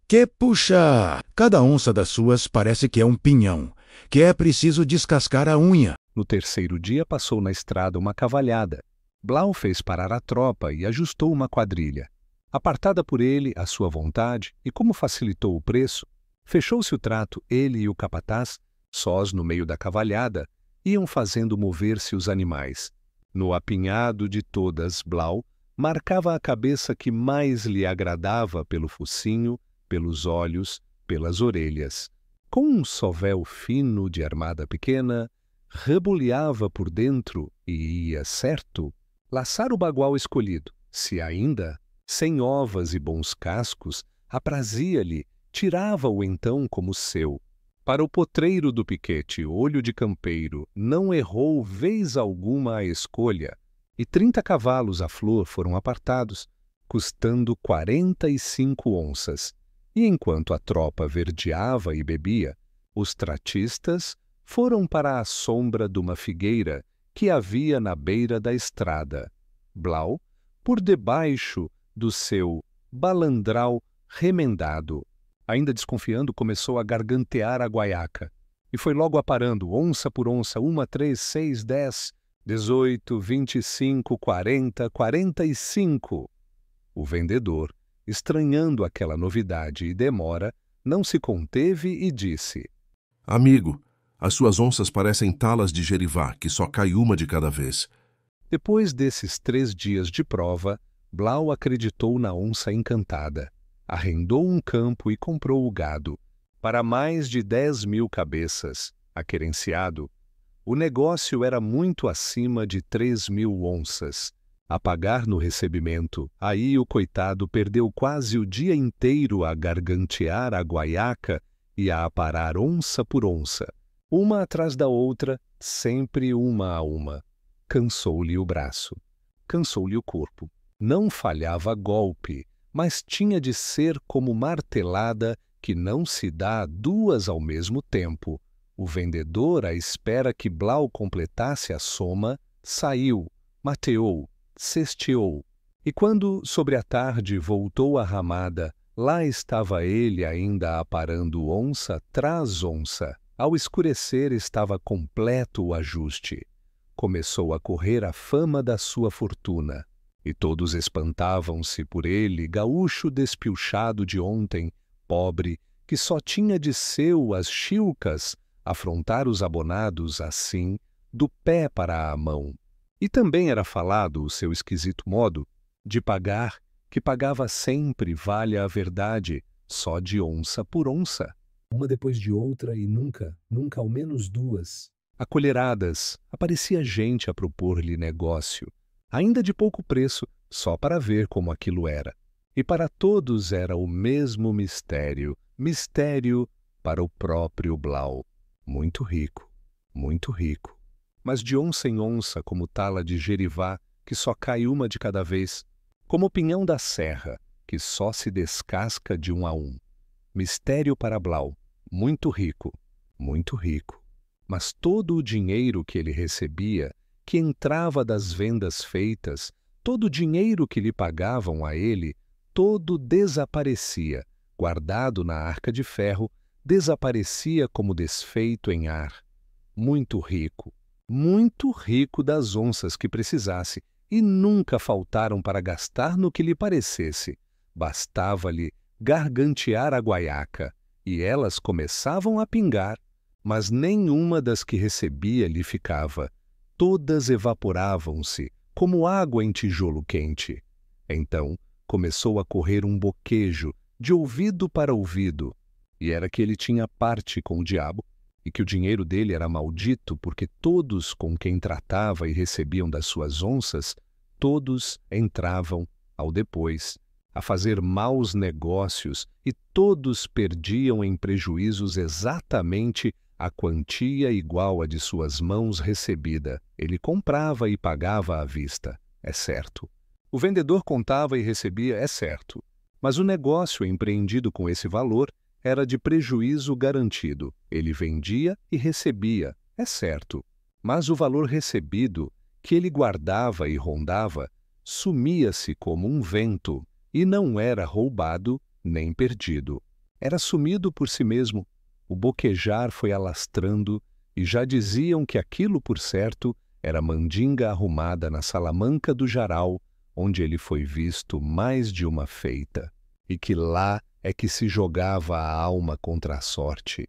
G: Que puxa! Cada onça das suas parece que é um pinhão, que é preciso descascar a unha.
A: No terceiro dia passou na estrada uma cavalhada. Blau fez parar a tropa e ajustou uma quadrilha. Apartada por ele, à sua vontade, e como facilitou o preço, fechou-se o trato, ele e o capataz, sós no meio da cavalhada, iam fazendo mover-se os animais. No apinhado de todas, Blau marcava a cabeça que mais lhe agradava pelo focinho, pelos olhos, pelas orelhas. Com um sovel fino de armada pequena, reboleava por dentro e ia, certo, laçar o bagual escolhido, se ainda, sem ovas e bons cascos, aprazia-lhe, tirava-o então como seu. Para o potreiro do piquete, olho de campeiro, não errou vez alguma a escolha, e 30 cavalos à flor foram apartados, custando 45 onças. E enquanto a tropa verdeava e bebia, os tratistas foram para a sombra de uma figueira que havia na beira da estrada. Blau, por debaixo do seu balandral remendado, ainda desconfiando, começou a gargantear a guaiaca, e foi logo aparando, onça por onça, 1, 3, 6, 10, 18, 25, 40, 45. O vendedor, estranhando aquela novidade e demora, não se conteve e disse:
H: Amigo, as suas onças parecem talas de Jerivá, que só cai uma de cada vez.
A: Depois desses 3 dias de prova, Blau acreditou na onça encantada. Arrendou um campo e comprou o gado, para mais de 10.000 cabeças, aquerenciado. O negócio era muito acima de 3.000 onças. A pagar no recebimento, aí o coitado perdeu quase o dia inteiro a gargantear a guaiaca e a aparar onça por onça, uma atrás da outra, sempre uma a uma. Cansou-lhe o braço, cansou-lhe o corpo. Não falhava golpe, mas tinha de ser como martelada que não se dá 2 ao mesmo tempo. O vendedor, à espera que Blau completasse a soma, saiu, mateou, cesteou. E quando, sobre a tarde, voltou à ramada, lá estava ele ainda aparando onça tras onça. Ao escurecer estava completo o ajuste. Começou a correr a fama da sua fortuna. E todos espantavam-se por ele, gaúcho despilchado de ontem, pobre, que só tinha de seu as chilcas, afrontar os abonados assim, do pé para a mão. E também era falado o seu esquisito modo de pagar, que pagava sempre, valha a verdade, só de onça por onça.
C: Uma depois de outra e nunca, nunca ao menos 2.
A: A colheradas, aparecia gente a propor-lhe negócio, ainda de pouco preço, só para ver como aquilo era. E para todos era o mesmo mistério, mistério para o próprio Blau. Muito rico, mas de onça em onça como tala de Jerivá, que só cai uma de cada vez, como o pinhão da serra, que só se descasca de um a um. Mistério para Blau. Muito rico, muito rico. Mas todo o dinheiro que ele recebia, que entrava das vendas feitas, todo o dinheiro que lhe pagavam a ele, todo desaparecia, guardado na arca de ferro, desaparecia como desfeito em ar. Muito rico das onças que precisasse, e nunca faltaram para gastar no que lhe parecesse. Bastava-lhe gargantear a guaiaca, e elas começavam a pingar, mas nenhuma das que recebia lhe ficava. Todas evaporavam-se, como água em tijolo quente. Então começou a correr um boquejo, de ouvido para ouvido, e era que ele tinha parte com o diabo, e que o dinheiro dele era maldito, porque todos com quem tratava e recebiam das suas onças, todos entravam, ao depois, a fazer maus negócios, e todos perdiam em prejuízos exatamente a quantia igual à de suas mãos recebida. Ele comprava e pagava à vista, é certo. O vendedor contava e recebia, é certo. Mas o negócio empreendido com esse valor era de prejuízo garantido. Ele vendia e recebia, é certo. Mas o valor recebido, que ele guardava e rondava, sumia-se como um vento, e não era roubado nem perdido. Era sumido por si mesmo. O boquejar foi alastrando, e já diziam que aquilo, por certo, era mandinga arrumada na salamanca do jarau, onde ele foi visto mais de uma feita, e que lá é que se jogava a alma contra a sorte.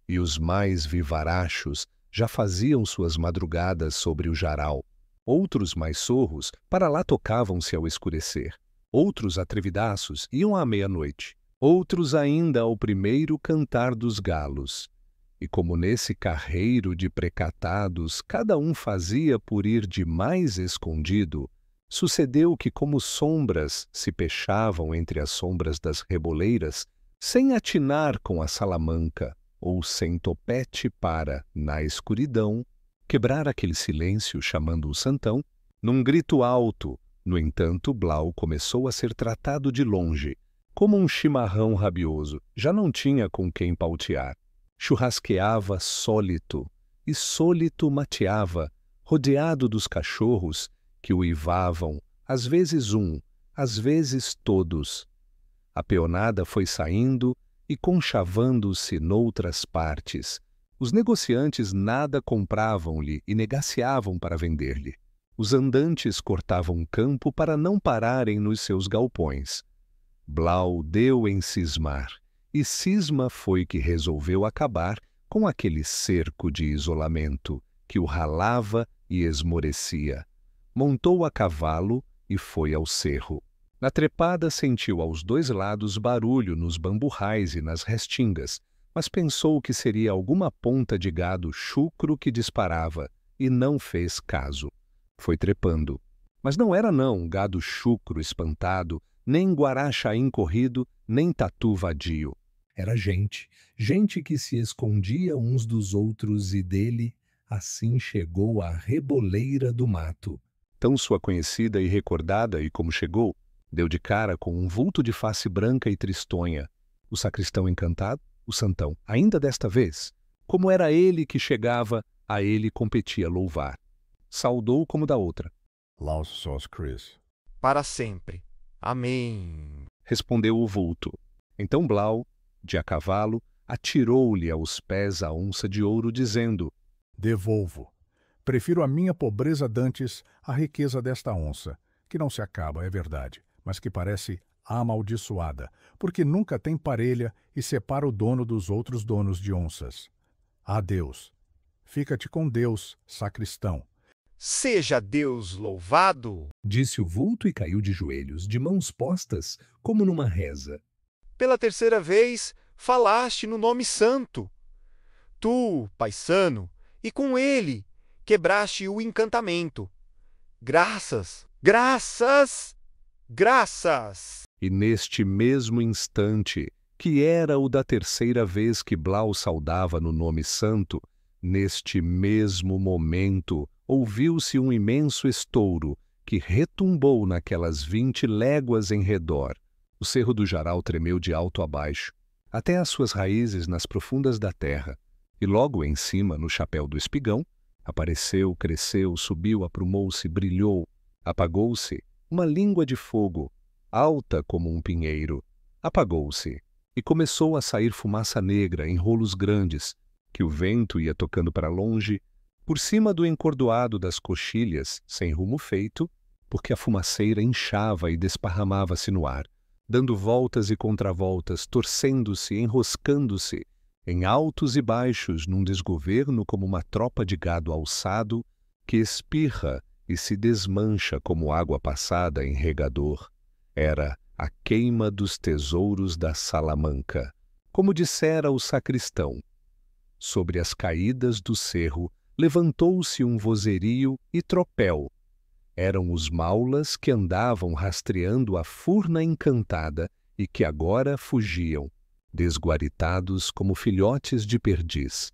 A: E os mais vivarachos já faziam suas madrugadas sobre o jarau. Outros mais sorros para lá tocavam-se ao escurecer. Outros atrevidaços iam à meia-noite. Outros ainda ao primeiro cantar dos galos. E como nesse carreiro de precatados cada um fazia por ir de mais escondido, sucedeu que, como sombras se pechavam entre as sombras das reboleiras, sem atinar com a salamanca ou sem topete para, na escuridão, quebrar aquele silêncio chamando o santão, num grito alto, no entanto, Blau começou a ser tratado de longe, como um chimarrão rabioso, já não tinha com quem pautear. Churrasqueava sólito, e sólito mateava, rodeado dos cachorros, que uivavam, às vezes um, às vezes todos. A peonada foi saindo e conchavando-se noutras partes. Os negociantes nada compravam-lhe e negaciavam para vender-lhe. Os andantes cortavam campo para não pararem nos seus galpões. Blau deu em cismar, e cisma foi que resolveu acabar com aquele cerco de isolamento que o ralava e esmorecia. Montou a cavalo e foi ao cerro. Na trepada sentiu aos dois lados barulho nos bamburrais e nas restingas, mas pensou que seria alguma ponta de gado chucro que disparava, e não fez caso. Foi trepando. Mas não era não gado chucro espantado, nem guarachaim corrido, nem tatu vadio.
C: Era gente, gente que se escondia uns dos outros e dele, assim chegou à reboleira do mato.
A: Tão sua conhecida e recordada, e como chegou, deu de cara com um vulto de face branca e tristonha. O sacristão encantado, o santão, ainda desta vez, como era ele que chegava, a ele competia louvar. Saudou como da outra.
B: Laus sos Chris.
D: Para sempre. Amém.
A: Respondeu o vulto. Então Blau, de a cavalo, atirou-lhe aos pés a onça de ouro, dizendo:
B: Devolvo. Prefiro a minha pobreza dantes à riqueza desta onça, que não se acaba, é verdade, mas que parece amaldiçoada, porque nunca tem parelha e separa o dono dos outros donos de onças. Adeus. Fica-te com Deus, sacristão.
D: Seja Deus louvado!
C: Disse o vulto e caiu de joelhos, de mãos postas, como numa reza.
D: Pela terceira vez, falaste no nome santo. Tu, paisano, e com ele quebraste o encantamento. Graças, graças, graças!
A: E neste mesmo instante, que era o da terceira vez que Blau saudava no nome santo, neste mesmo momento ouviu-se um imenso estouro que retumbou naquelas 20 léguas em redor. O cerro do Jaral tremeu de alto a baixo, até as suas raízes nas profundas da terra, e logo em cima, no chapéu do espigão, apareceu, cresceu, subiu, aprumou-se, brilhou, apagou-se, uma língua de fogo, alta como um pinheiro. Apagou-se, e começou a sair fumaça negra em rolos grandes, que o vento ia tocando para longe, por cima do encordoado das coxilhas, sem rumo feito, porque a fumaceira inchava e desparramava-se no ar, dando voltas e contravoltas, torcendo-se, enroscando-se, em altos e baixos, num desgoverno como uma tropa de gado alçado, que espirra e se desmancha como água passada em regador. Era a queima dos tesouros da Salamanca, como dissera o sacristão. Sobre as caídas do cerro levantou-se um vozerio e tropel. Eram os maulas que andavam rastreando a furna encantada e que agora fugiam, desguaritados como filhotes de perdiz.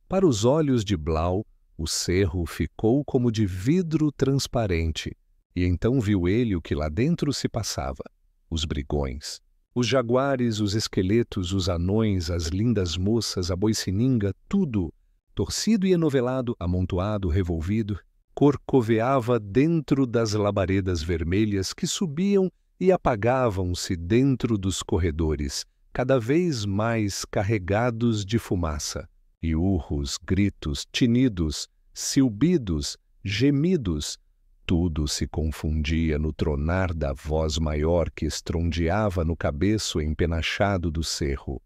A: Para os olhos de Blau, o cerro ficou como de vidro transparente, e então viu ele o que lá dentro se passava: os brigões, os jaguares, os esqueletos, os anões, as lindas moças, a boicininga, tudo, torcido e enovelado, amontoado, revolvido, corcoveava dentro das labaredas vermelhas que subiam e apagavam-se dentro dos corredores, cada vez mais carregados de fumaça, e urros, gritos, tinidos, silbidos, gemidos, tudo se confundia no tronar da voz maior que estrondeava no cabeço empenachado do cerro.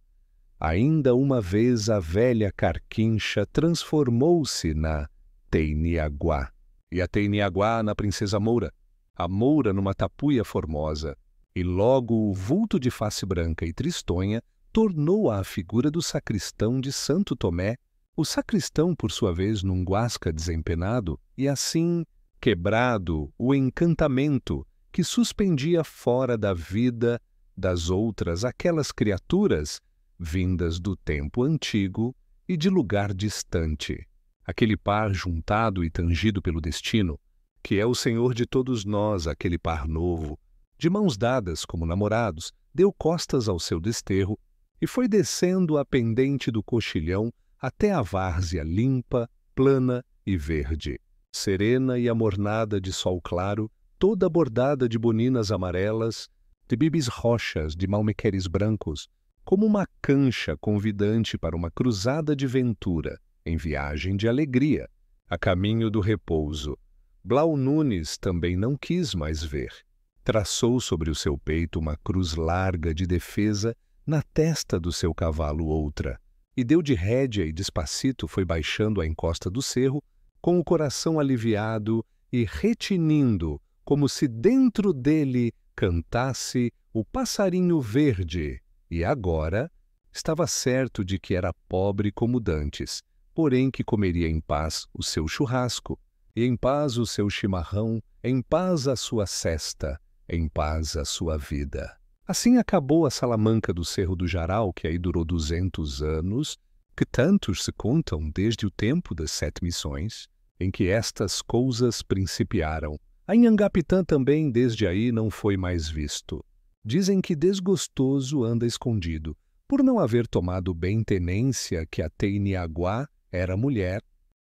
A: Ainda uma vez a velha carquincha transformou-se na Teiniaguá, e a Teiniaguá na Princesa Moura, a Moura numa tapuia formosa, e logo o vulto de face branca e tristonha tornou-a a figura do sacristão de Santo Tomé, o sacristão, por sua vez, num guasca desempenado, e assim, quebrado, o encantamento que suspendia fora da vida das outras aquelas criaturas vindas do tempo antigo e de lugar distante. Aquele par juntado e tangido pelo destino, que é o Senhor de todos nós, aquele par novo, de mãos dadas como namorados, deu costas ao seu desterro e foi descendo a pendente do coxilhão até a várzea limpa, plana e verde, serena e amornada de sol claro, toda bordada de boninas amarelas, de bibis roxas, de malmequeres brancos, como uma cancha convidante para uma cruzada de ventura, em viagem de alegria, a caminho do repouso. Blau Nunes também não quis mais ver. Traçou sobre o seu peito uma cruz larga de defesa, na testa do seu cavalo outra, e deu de rédea e despacito foi baixando a encosta do cerro, com o coração aliviado e retinindo, como se dentro dele cantasse o passarinho verde, e agora estava certo de que era pobre como dantes, porém que comeria em paz o seu churrasco, e em paz o seu chimarrão, em paz a sua cesta, em paz a sua vida. Assim acabou a Salamanca do Cerro do Jaral, que aí durou 200 anos, que tantos se contam desde o tempo das 7 missões, em que estas coisas principiaram. A Inhangapitã também desde aí não foi mais visto. Dizem que desgostoso anda escondido, por não haver tomado bem tenência que a Teiniaguá era mulher